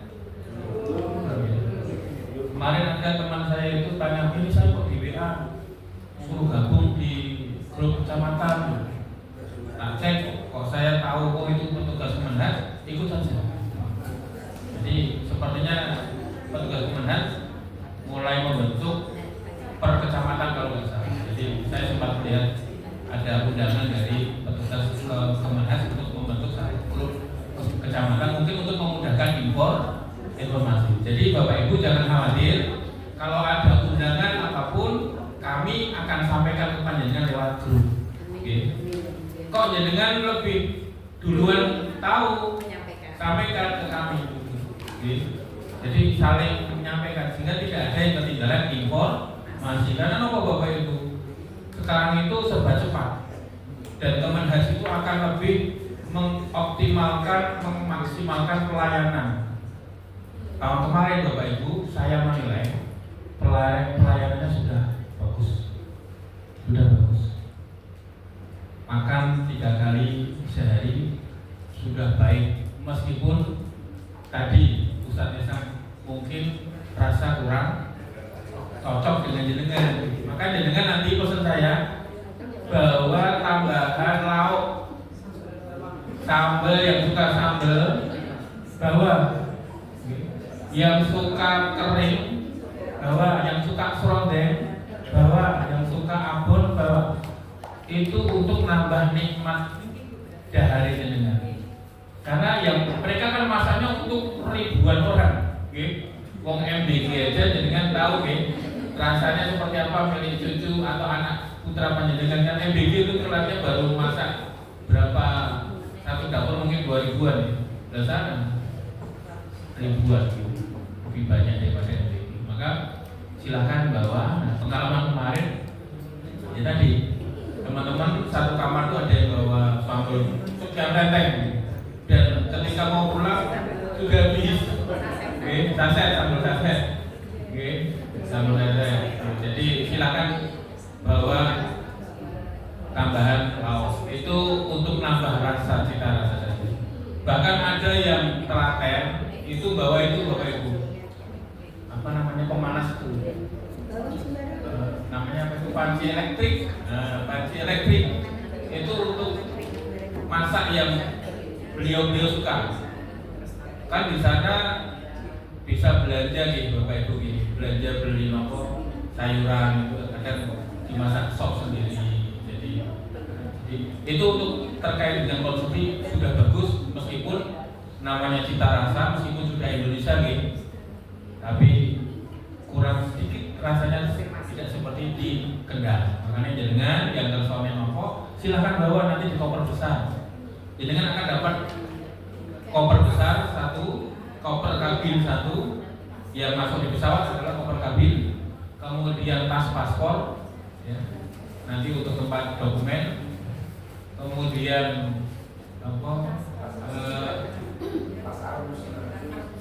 Kemarin ada teman saya itu tanya, ini saya kok di WA suruh gabung di grup kecamatan. Tak cek, kok saya tahu kok itu petugas Kemenhaj, ikut saja. Jadi sepertinya petugas Kemenhaj mulai membentuk per kecamatan kalau nggak salah. Jadi saya sempat lihat ada undangan dari petugas Kemenhaj untuk membentuk satu grup kecamatan, mungkin untuk memudahkan informasi. Jadi Bapak Ibu jangan khawatir, kalau ada undangan apapun kami akan sampaikan ke panjenengan lewat grup. Okay. Kok jenengan lebih duluan tahu, sampaikan ke kami. Okay. Jadi saling menyampaikan sehingga tidak ada yang ketinggalan informasi. Karena apa Bapak Ibu? Sekarang itu serba cepat dan Kemenhaj itu akan lebih mengoptimalkan, memaksimalkan pelayanan. Tahun kemarin Bapak Ibu saya menilai pelayanannya sudah bagus, makan 3 kali sehari sudah baik, meskipun tadi Ustaz Nesa mungkin rasa kurang cocok dengan jenengan. Maka jenengan nanti pesan saya bawa tambahan lauk, sambal yang suka sambal bawa, yang suka kering bawa, yang suka serondeng bawa, yang suka abon bawa. Itu untuk nambah nikmat dahari jenengan. Karena yang mereka kan masaknya untuk ribuan orang. Wong MBG aja jenengan tahu rasanya seperti apa milik cucu atau anak putra panjenengan. Kan MBG itu kelasnya baru masak berapa, satu dapur mungkin 2000-an ya. Dari sana ribuan, lebih banyak daripada MBG. Maka silakan bawa. Nah, pengalaman kemarin ya tadi teman-teman satu kamar tuh ada yang bawa sambal yang tenteng, dan ketika mau pulang sudah habis. Saset, sambal saset. Sambal saset. Jadi silakan bawa tambahan lauk. Itu untuk nambah rasa, cita rasa saja. Bahkan ada yang telaten satu namanya apa itu, panci elektrik. Nah, panci elektrik itu untuk masak yang beliau suka. Kan di sana bisa belanja gitu Bapak Ibu, belanja beli nopo sayuran itu kadang dimasak sop sendiri. Jadi itu untuk terkait dengan konsumsi sudah bagus, meskipun namanya cita rasa, meskipun sudah Indonesia gitu, tapi kurang sedikit rasanya tidak seperti di Kendal. Makanya jenengan yang tersuami nopo silahkan bawa nanti di koper besar. Jenengan akan dapat koper besar satu, koper kabin satu. Yang masuk di pesawat adalah koper kabin, kemudian tas paspor, ya, nanti untuk tempat dokumen, kemudian apa,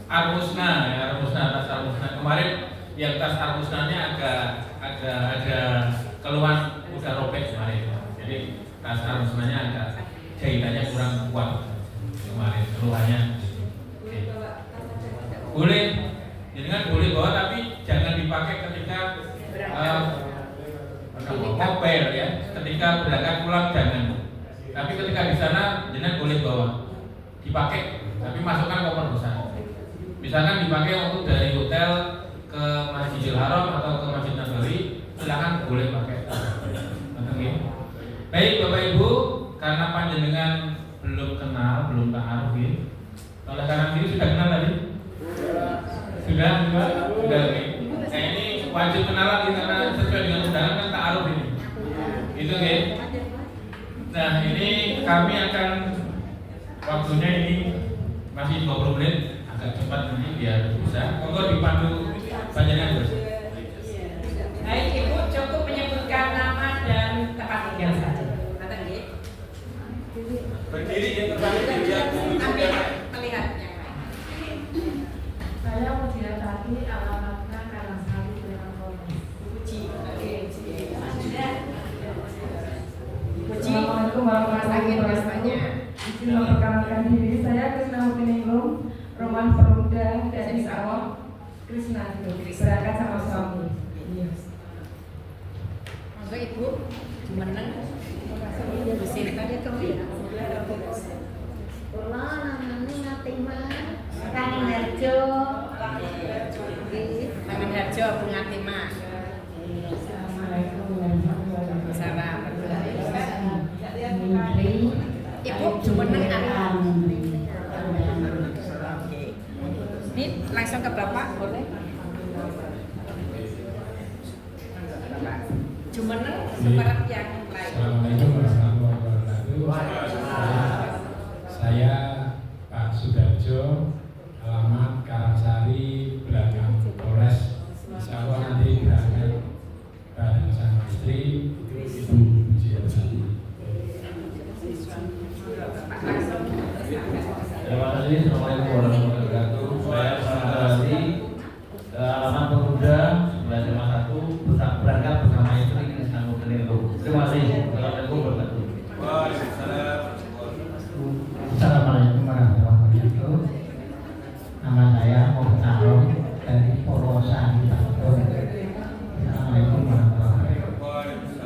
armusna, ya, tas armusna. Kemarin yang tas armusnanya ada keluhan udah robek kemarin, jadi tas armusnanya agak jahitannya kurang kuat kemarin keluhannya. Boleh, jangan boleh bawa, tapi jangan dipakai ketika mobile ya. Ketika berangkat pulang jangan. Tapi ketika di sana jangan boleh bawa, dipakai, tapi masukkan koper besar. Misalkan dipakai untuk dari hotel ke Masjidil Haram atau ke Masjid Nabawi, silakan boleh pakai. Baik Bapak Ibu, karena panjenengan belum kenal, belum ta'aruf ya. Oleh karena ini sudah kenal tadi? Sudah. Nah ini wajib kenalan karena sesuai dengan undangan kan ta'aruf ini. Itu ya. Nah ini kami akan, waktunya ini masih 20 menit, agak cepat nanti biar bisa. Monggo dipandu panjenengan Bos. Baik Ibu, cukup menyebutkan nama dan tempat tinggal saja. Berdiri ya, terbalik dilihat. Ambil melihat yang lain. Saya Mutia Tati, alamatnya Karangsari, Jalan Polres. Assalamualaikum warahmatullahi wabarakatuh. Izin memperkenalkan diri, saya Krisna Mutiningrum, Roman Peruda dari Sawah, Krisna, berangkat sama suami. Monggo Ibu, jumeneng. Bersih tadi tuh ya. Kula namanya Ngatimah, Kang Harjo. Kang Harjo Bu Ngatimah. Assalamualaikum warahmatullahi Assalamualaikum. wabarakatuh. Ibu jumeneng anak. Ini langsung ke Bapak boleh? Jumeneng seperti yang lain. Assalamualaikum warahmatullahi wabarakatuh. Saya Pak Sudarjo, alamat Karangsari, Belakang Polres. Insya Allah nanti berangkat bareng sama istri, Ibu Mujiawati. Terima kasih. Assalamualaikum warahmatullahi wabarakatuh. Saya Sudarjo, alamat Pemuda 951, berangkat bersama istri Krisna Mutiningrum. Terima kasih. Assalamualaikum warahmatullahi wabarakatuh. Assalamualaikum warahmatullahi wabarakatuh. Nama saya Muhtarom dari Purwosari Bantul. Assalamualaikum warahmatullahi wabarakatuh.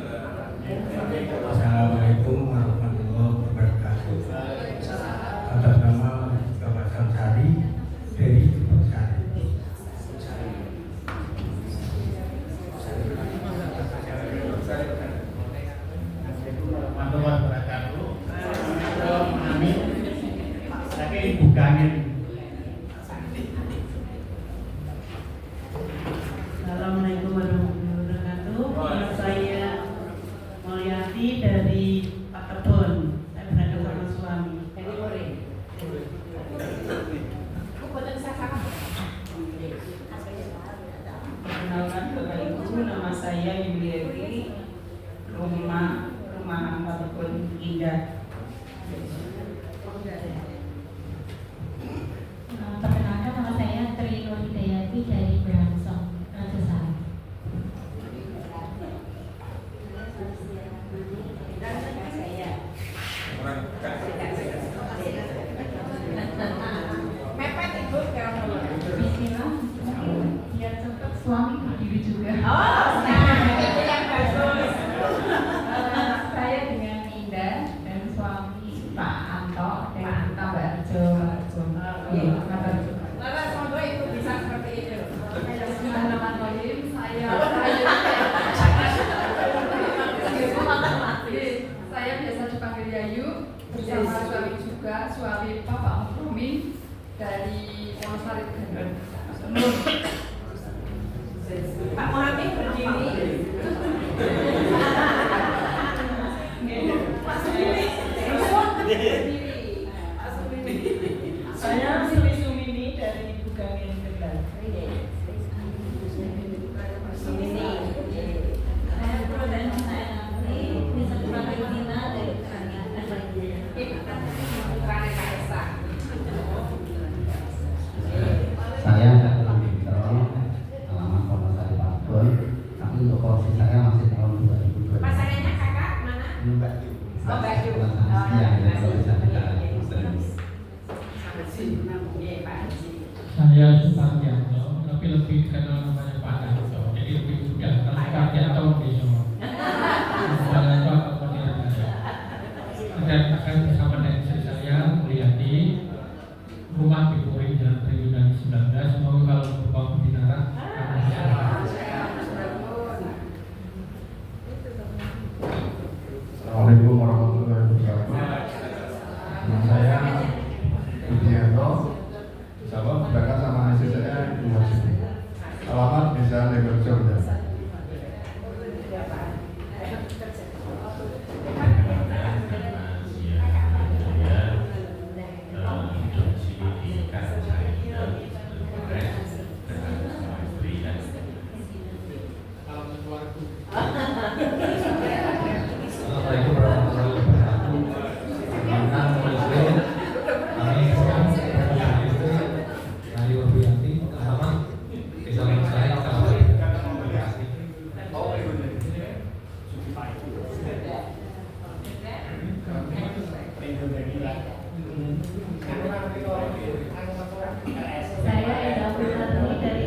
Assalamualaikum warahmatullahi wabarakatuh. Atas nama Bapak Samsari dari Purwosari. Warahmatullahi wabarakatuh. Amin. Tapi bukannya. Assalamualaikum warahmatullahi wabarakatuh. Nama saya Mulyati dari Pak Kebon. Saya berada sama suami. Ini boleh. Aku boten saka. Perkenalkan Bapak Ibu, nama saya Yuliati, rumahan Pak Kebon Indah. Perkenalkan nama saya Tri Nur Hidayati dari Brangsong, Rajasari. Mepet Ibu sekarang. Bismillah, biar cepat suami berdiri tapi untuk porsi saya masih tahun 2020. Pasangannya kakak mana? Mbak Yu. Oh, Mbak Yu. Iya, kalau bisa kita Saya Supardianto, tapi lebih dikenal namanya Pak Darto. Jadi lebih mudah kalau Supardianto di Solo. Supardianto atau Poniran aja. Dan akan bersama dengan istri saya Mulyadi, rumah di Puri Jalan Triyudan 19. Semoga kalau berupa pembinaan Assalamualaikum warahmatullahi wabarakatuh. Saya Budianto, sama berangkat sama istri saya di Masjid. Alamat bisa Legerjo. Assalamualaikum warahmatullahi wabarakatuh. Perkenalkan nama saya Ari Wabianti. Sama bisa saya kalau Saya Eda Putri dari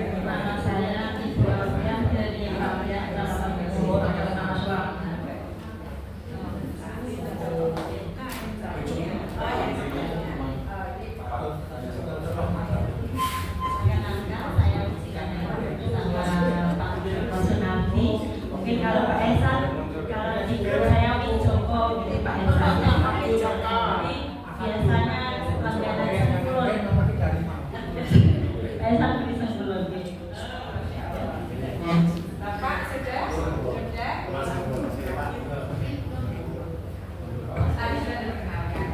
nama saya Ibu Alfiah dari Alfiah mungkin kalau Pak Esan, kalau di grup saya Joko, gitu Pak Esan. Biasanya langganan sebelum Pak Esan bisa sebelum Bapak sudah? Sudah? Tadi sudah diperkenalkan.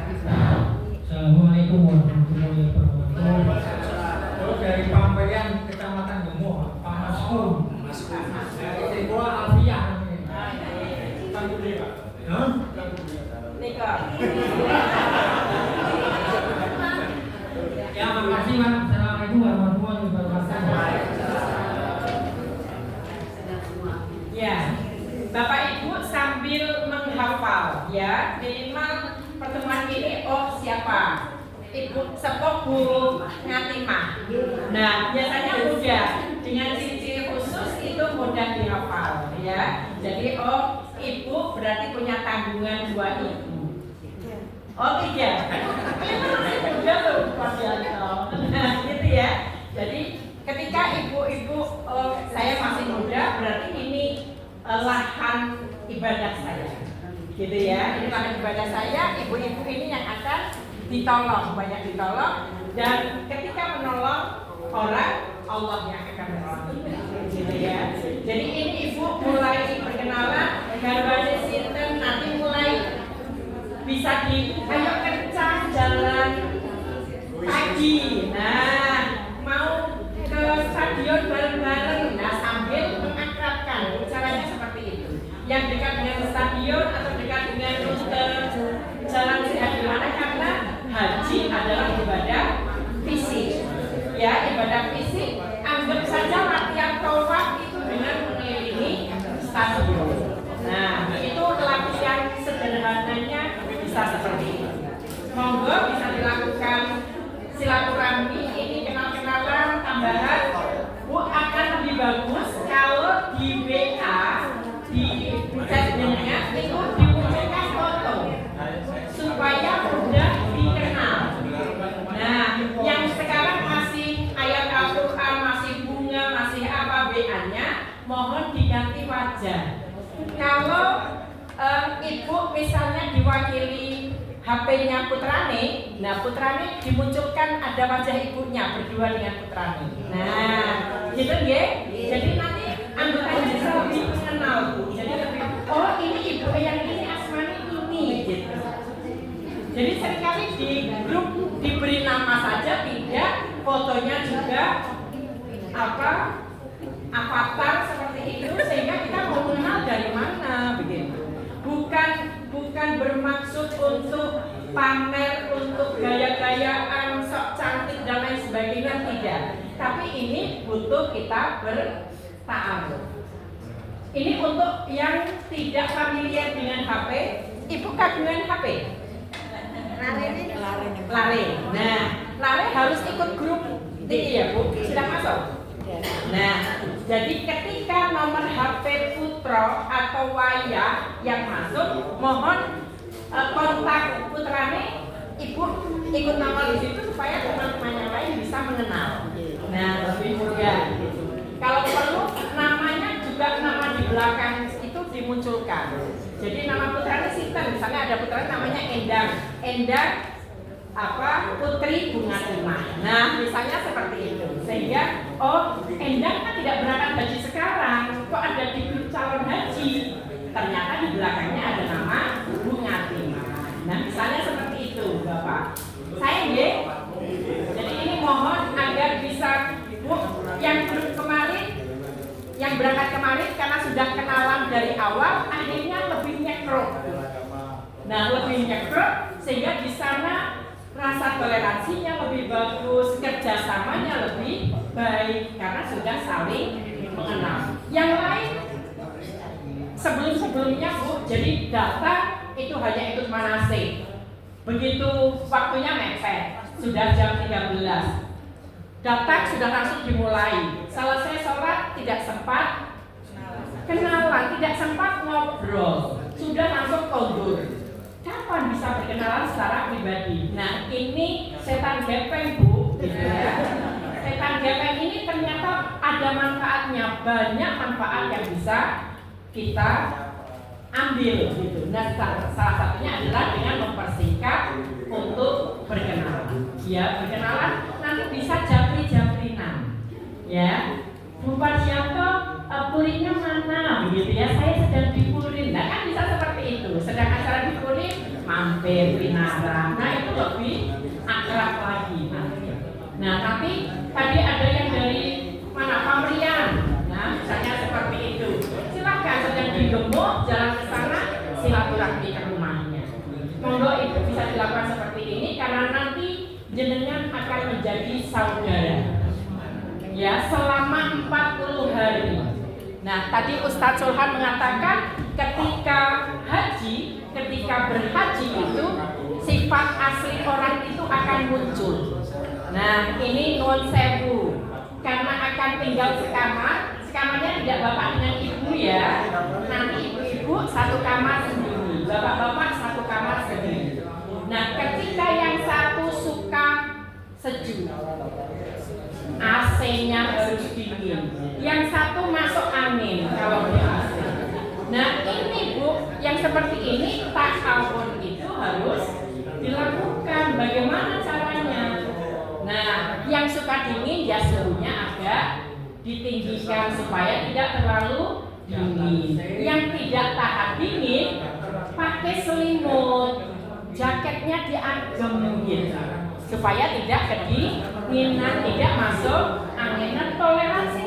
Assalamualaikum warahmatullahi wabarakatuh. Dari Pampeyan, Kecamatan Gemuh, Pak Maskum. Istri gua Alfiah. Nikah. Ya, makasih Mas. Assalamualaikum warahmatullahi wabarakatuh. Ya, Bapak Ibu sambil menghafal ya, minimal pertemuan ini siapa? Ibu Sepuh Bu Ngatimah. Nah, biasanya mudah dengan ciri-ciri khusus itu mudah dihafal ya. Jadi ibu berarti punya tanggungan 2 ibu. 3. Ini masih muda loh Pak Yanto. Nah, gitu ya. Jadi ketika ibu-ibu saya masih muda, berarti ini lahan ibadah saya. Gitu ya. Ini lahan ibadah saya, ibu-ibu ini yang akan ditolong, banyak ditolong, dan ketika menolong orang, Allah yang akan menolong, gitu ya. Jadi ini ibu mulai perkenalan, garbane sinten, nanti mulai bisa ayo kencang jalan pagi. Nah, mau ke stadion bareng-bareng, nah sambil mengakrabkan, caranya seperti itu. Yang dekat dengan stadion atau dekat dengan rute jalan sehat di mana, karena haji adalah ibadah fisik. Ya, ibadah fisik. Anggap saja latihan tawaf itu dengan mengelilingi stadion. Nah, itu latihan sederhananya bisa seperti ini. Monggo bisa dilakukan silaturahmi ini, kenal-kenalan tambahan. Bu, akan lebih bagus kalau di WA di chatnya itu dimunculkan foto supaya mudah dikenal. Nah, yang sekarang masih ayat Al-Quran, masih bunga, masih apa WA-nya, mohon diganti wajah. Kalau ibu misalnya diwakili HP-nya putrane, nah putrane dimunculkan ada wajah ibunya berdua dengan putrane. Nah, gitu ya. Jadi nanti anggotanya bisa lebih mengenal Bu. Jadi lebih, ini ibu yang ini asmani ini gitu. Jadi seringkali di grup diberi nama saja, tidak fotonya juga avatar seperti itu, sehingga kita mau mengenal dari mana begitu. Bukan bermaksud untuk pamer, untuk gaya-gayaan kita bertaaruf. Ini untuk yang tidak familiar dengan HP. Ibu kagungan HP? Lare. Nah, Lare harus ikut grup ini ya Bu, sudah masuk. Nah, jadi ketika nomor HP putra atau wayah yang masuk, mohon kontak putrane, ibu ikut nomor di situ supaya teman-teman yang lain bisa mengenal. Nah, lebih mudah. Kalau perlu namanya juga nama di belakang itu dimunculkan. Jadi nama putrane sinten, misalnya ada putrane namanya Endang Putri Bunga Timah. Nah, misalnya seperti itu. Sehingga Endang kan tidak berangkat haji sekarang, kok ada di grup calon haji. Ternyata di belakangnya ada nama Bunga Timah. Nah, misalnya seperti itu, Bapak. Saya jadi ini mohon agar bisa yang grup kemarin, yang berangkat kemarin karena sudah kenalan dari awal, akhirnya lebih nyekrok. Nah, lebih nyekrok sehingga di sana rasa toleransinya lebih bagus, kerjasamanya lebih baik karena sudah saling mengenal. Yang lain sebelum-sebelumnya Bu, jadi data itu hanya ikut manasik. Begitu waktunya mepet, sudah jam 13. Data sudah langsung dimulai. Selesai sholat tidak sempat kenalan, tidak sempat ngobrol, sudah langsung kondur. Kapan bisa berkenalan secara pribadi? Nah, ini setan gepeng Bu. Setan gepeng ini ternyata ada manfaatnya, banyak manfaat yang bisa kita ambil gitu. Nah, salah satunya adalah dengan mempersingkat untuk berkenalan. Ya, berkenalan nanti bisa japri-japrinan. Ya, Bu Parjianto, purinnya mana? Begitu ya, saya sedang di Purin. Nah, kan bisa seperti itu. Sedang acara di Purin, mampir Pinara. Nah, itu lebih akrab lagi. Nah, tapi tadi ada yang dari mana? Pamrian. Nah, misalnya seperti itu. Silakan sedang di Gemuk, jalan ke sana, silaturahmi ke rumahnya. Monggo itu bisa dilakukan seperti ini karena nanti jenengan akan menjadi saudara. Ya, selama 40 hari. Nah, tadi Ustadz Sulhan mengatakan ketika berhaji itu sifat asli orang itu akan muncul. Nah, ini nuwun sewu. Karena akan tinggal sekamarnya tidak bapak dengan ibu ya. Nanti ibu-ibu satu kamar sendiri, bapak-bapak satu kamar sendiri. Nah, ketika yang satu suka sejuk, AC-nya harus dingin, yang satu masuk angin kalau di AC. Nah, ini Bu, yang seperti ini ta'awun itu harus dilakukan. Bagaimana caranya? Nah, yang suka dingin ya suhunya agak ditinggikan supaya tidak terlalu dingin. Yang tidak tahan dingin pakai selimut, jaketnya diagem gitu supaya tidak kedinginan, tidak masuk angin. Toleransi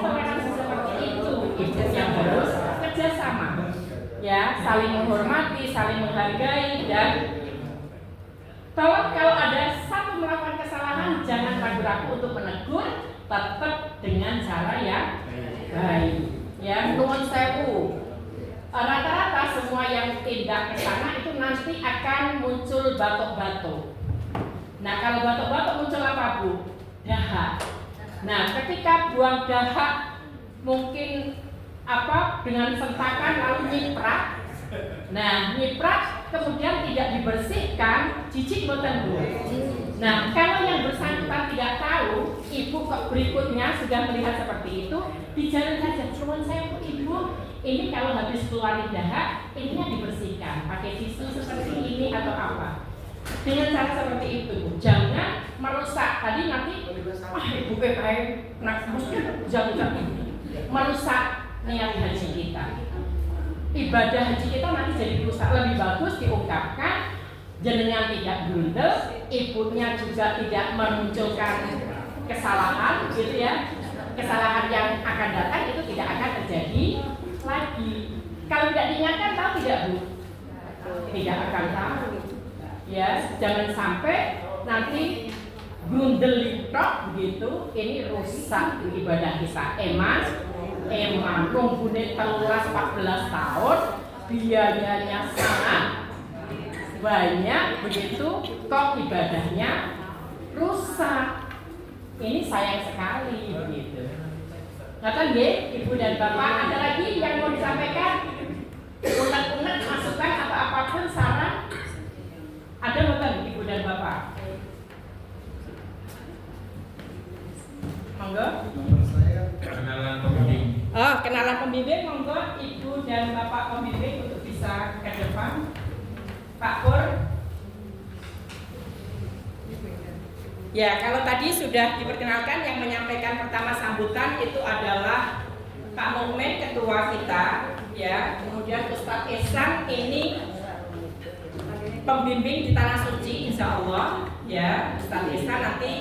seperti itu yang harus kerjasama, ya, saling menghormati, saling menghargai, dan tolong kalau ada satu melakukan kesalahan jangan ragu-ragu untuk menegur, tetap dengan cara yang baik. Ya, nuwun sewu. Rata-rata semua yang tindak ke sana itu nanti akan muncul batuk-batuk. Nah, kalau batuk-batuk muncul apa Bu? Dahak. Nah, ketika buang dahak mungkin dengan sentakan lalu nyiprat. Nah, nyiprat kemudian tidak dibersihkan, jijik boten Bu. Nah, kalau yang bersangkutan tidak tahu, ibu kok berikutnya sudah melihat seperti itu, dijalin saja. Cuman saya ibu, ini kalau habis keluarin dahak, ininya dibersihkan, pakai tisu seperti ini atau apa. Dengan cara seperti itu, jangan merusak. Tadi nanti, ibu PPM, jangan merusak niat haji kita. Ibadah haji kita nanti jadi rusak. Lebih bagus diungkapkan, jenengan tidak grundel, ibunya juga tidak memunculkan kesalahan, gitu ya. Kesalahan yang akan datang itu tidak akan terjadi lagi. Kalau tidak diingatkan, tahu tidak Bu? Tidak akan tahu. Ya, jangan sampai nanti grundel tok begitu, ini rusak ibadah kita. Emang rumpune 13-14 tahun, biayanya sangat banyak begitu, kok ibadahnya rusak. Ini sayang sekali begitu. Kata nggih, Ibu dan Bapak, ada lagi yang mau disampaikan? Unek-unek masukan atau apapun saran? Ada bukan Ibu dan Bapak? Monggo. Kenalan pembimbing. Oh, kenalan pembimbing, monggo Ibu dan Bapak pembimbing untuk bisa ke depan. Pak Pur. Ya, kalau tadi sudah diperkenalkan, yang menyampaikan pertama sambutan itu adalah Pak Mukmin, ketua kita, ya. Kemudian Ustadz Ihsan ini pembimbing di Tanah Suci, insya Allah, ya. Ustadz Ihsan nanti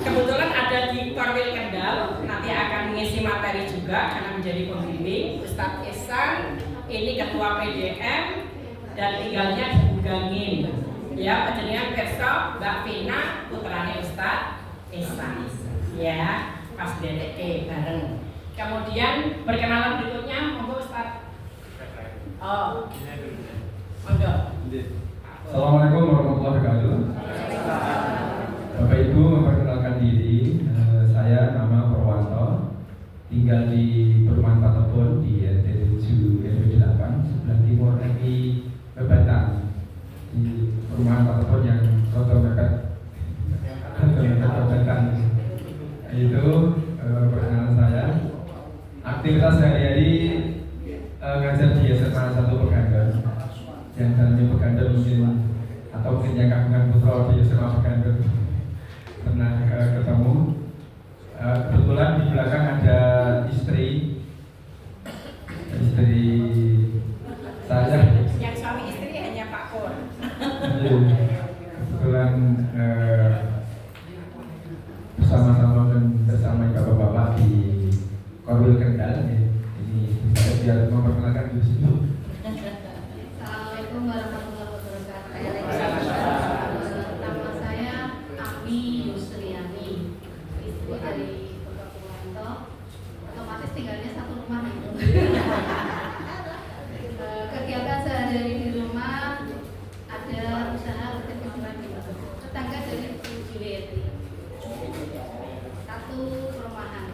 kebetulan ada di Korwil Kendal, nanti akan mengisi materi juga karena menjadi pembimbing. Ustadz Ihsan ini ketua PDM dan tinggalnya di Bugangin. Ya, penjenengan besok Mbak Vina putrane Ustadz Ihsan. Ya, pas DDE bareng. Kemudian perkenalan berikutnya, monggo Ustadz. Oh, monggo. Assalamualaikum warahmatullahi wabarakatuh. Bapak Ibu, memperkenalkan diri, saya nama Purwanto, tinggal di Perumahan Patepun di RT 7 RW 8 sebelah timur RI Bebatan. Di Perumahan Patepun yang Soto Mepet Bebatan itu perkenalan saya. Aktivitas sehari-hari ngajar di SMA 1 Pekanbaru. Yang dalamnya Pekanbaru mungkin atau mungkin yang kagungan putra di SMA Pekanbaru pernah ketemu. Kebetulan di belakang ada istri saya. Yang suami istri hanya Pak Pur. Kebetulan bersama-sama dan bersama bapak-bapak di Korwil Kendal. Ini saya biar memperkenalkan diri sendiri. Assalamualaikum warahmatullahi wabarakatuh. Nama saya Ami Yusriani, istri dari Bapak Purwanto. Otomatis tinggalnya satu rumah itu. Kegiatan sehari-hari di rumah ada usaha kejujuran di tetangga dari Julieti. Satu perumahan.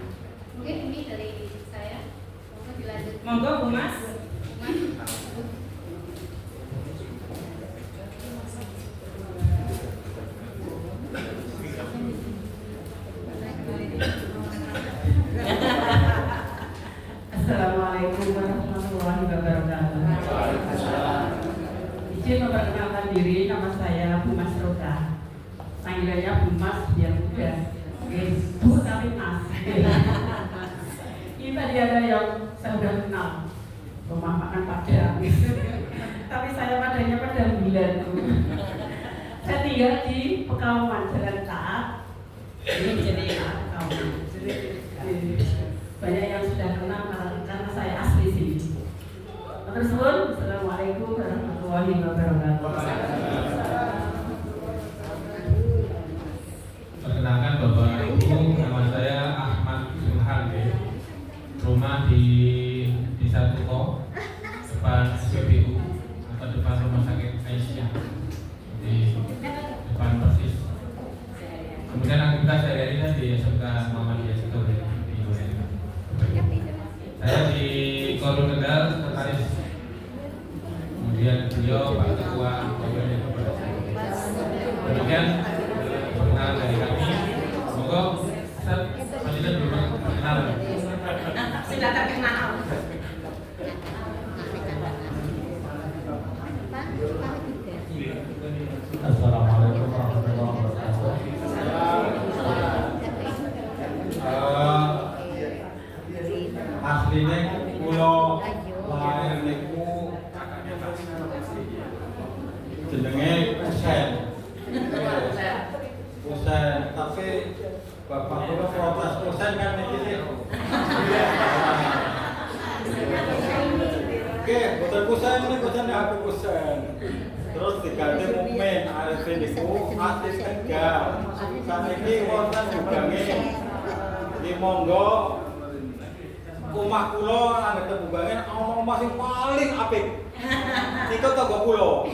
Mungkin ini dari saya. Monggo dilanjut. Monggo Bu Mas. Assalamualaikum warahmatullahi wabarakatuh. Izin memperkenalkan diri, nama saya Bu Mas Roka. Panggilannya Bu Mas biar mudah. Bu tapi Mas. Ini tadi ada yang saya sudah kenal, rumah makan Padang. Tapi saya padanya Padang Bulan. Saya tinggal di Pekauman Jalan Taat. Ini jadi Pekauman. Banyak yang sudah kenal karena saya asli sini. Tersebut, Assalamualaikum warahmatullahi wabarakatuh. Perkenalkan Bapak Ibu, nama saya Ahmad Zulhan. Rumah di Desa Tuko, depan SPBU atau depan Rumah Sakit Aisyah, di depan persis. Kemudian aktivitas sehari-hari saya di SMK Muhammadiyah Situ di Yosen. Saya di Korwil Kendal, sekretaris. Kemudian beliau Pak Ketua Korwil Kendal. Kemudian perkenalan dari kami. Monggo, Ustaz, Fadilah dulu perkenalan. Sudah terkenal. Assalamualaikum warahmatullahi wabarakatuh. Aslinya kulo lahir niku jenenge Husain. Husain, tapi bapak kulo protes Husain kan niki sih. Oke, boten Husain ini boten aku Husain. terus diganti mukmin arifin iku ati tegal saniki wonten bubange di monggo omah kula anggere bubange ana omah sing paling apik niku tangga kula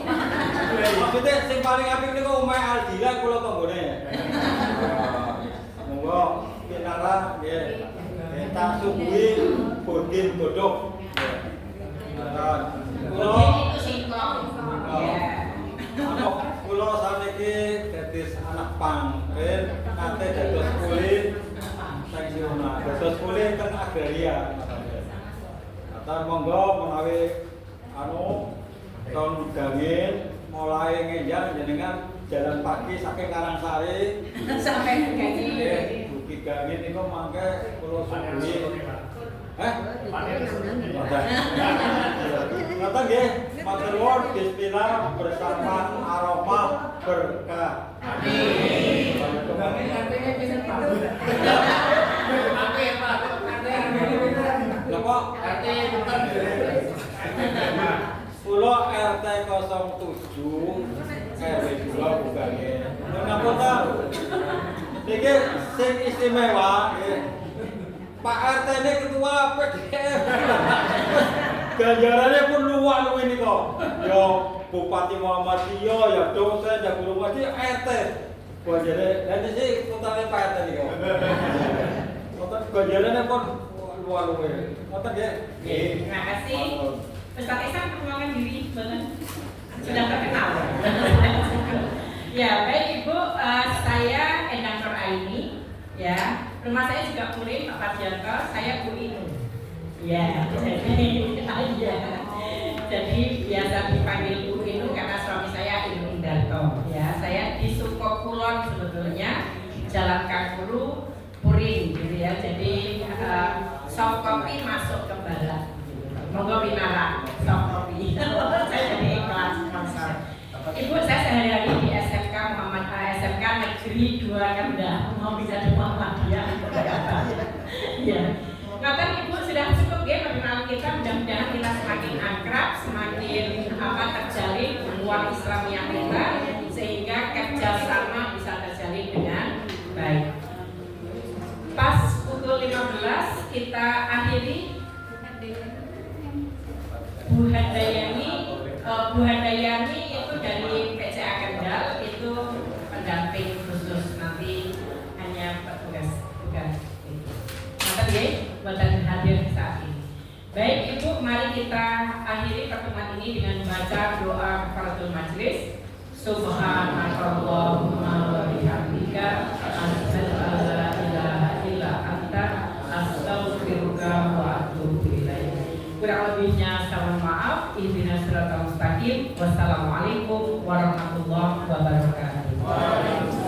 maksudnya sing paling apik niku omah Aldila kula tanggane monggo pinara nggih tak subuhi bodin bodok kula saniki dadi anak pangren nate dados kulit pensiunan dados kulit teng agraria kata monggo menawi tahun gangin mulai ngenjang jenengan jalan pagi saking Karangsari sampai gaji Bukit Gangin niku mangke kula subuhi Kata nggih, matur nuwun bismillah bersama aroma berkah. Amin. Lha RT bukan Pulau RT 07 RW 2 bukannya. Napa ta? Niki sing istimewa nggih. Pak RT ini ketua PDM. Ganjarannya pun luar ini kok. Ya Bupati Muhammadiyah, ya dosen, ya guru ngaji RT. Ganjarannya dan sih utama Pak RT ini kok. Ganjarannya pun luar ini. Ngoten nggih. Terima kasih. Ustaz Ihsan perkenalkan diri banget. Sudah terkenal. Ya, baik Ibu, saya Endang Nur Aini, ya. Rumah saya juga Purin, Pak Parjanto, saya Bu Inu. Ya, jadi biasa dipanggil Bu Inu karena suami saya Inu Indarto. Ya, saya di Sukokulon sebetulnya, Jalan Kangkuru, Purin, gitu ya. Jadi soft copy masuk ke barat. Monggo pinara, soft copy. Saya jadi ikhlas sponsor. Ibu, saya sehari-hari di SMK SMK Negeri 2 kan udah mau bisa di Muhammadiyah. Ya. Maka Ibu sudah cukup ya mengenal kita, mudah-mudahan kita semakin akrab, semakin terjalin hubungan Islamiyah kita sehingga kerjasama bisa terjalin dengan baik. Pas pukul 15 kita akhiri. Bu Handayani itu dari PCA Kendal, itu pendamping khusus, nanti hanya petugas maka dia buatan hadir saat ini. Baik Ibu, mari kita akhiri pertemuan ini dengan membaca doa kafaratul majlis. Subhanakallahumma wa bihamdika asyhadu an la ilaha illa anta astaghfiruka wa atubu ilaik. Kurang lebihnya saya mohon maaf. Ihdinas siratal mustaqim. Wassalamualaikum warahmatullahi wabarakatuh.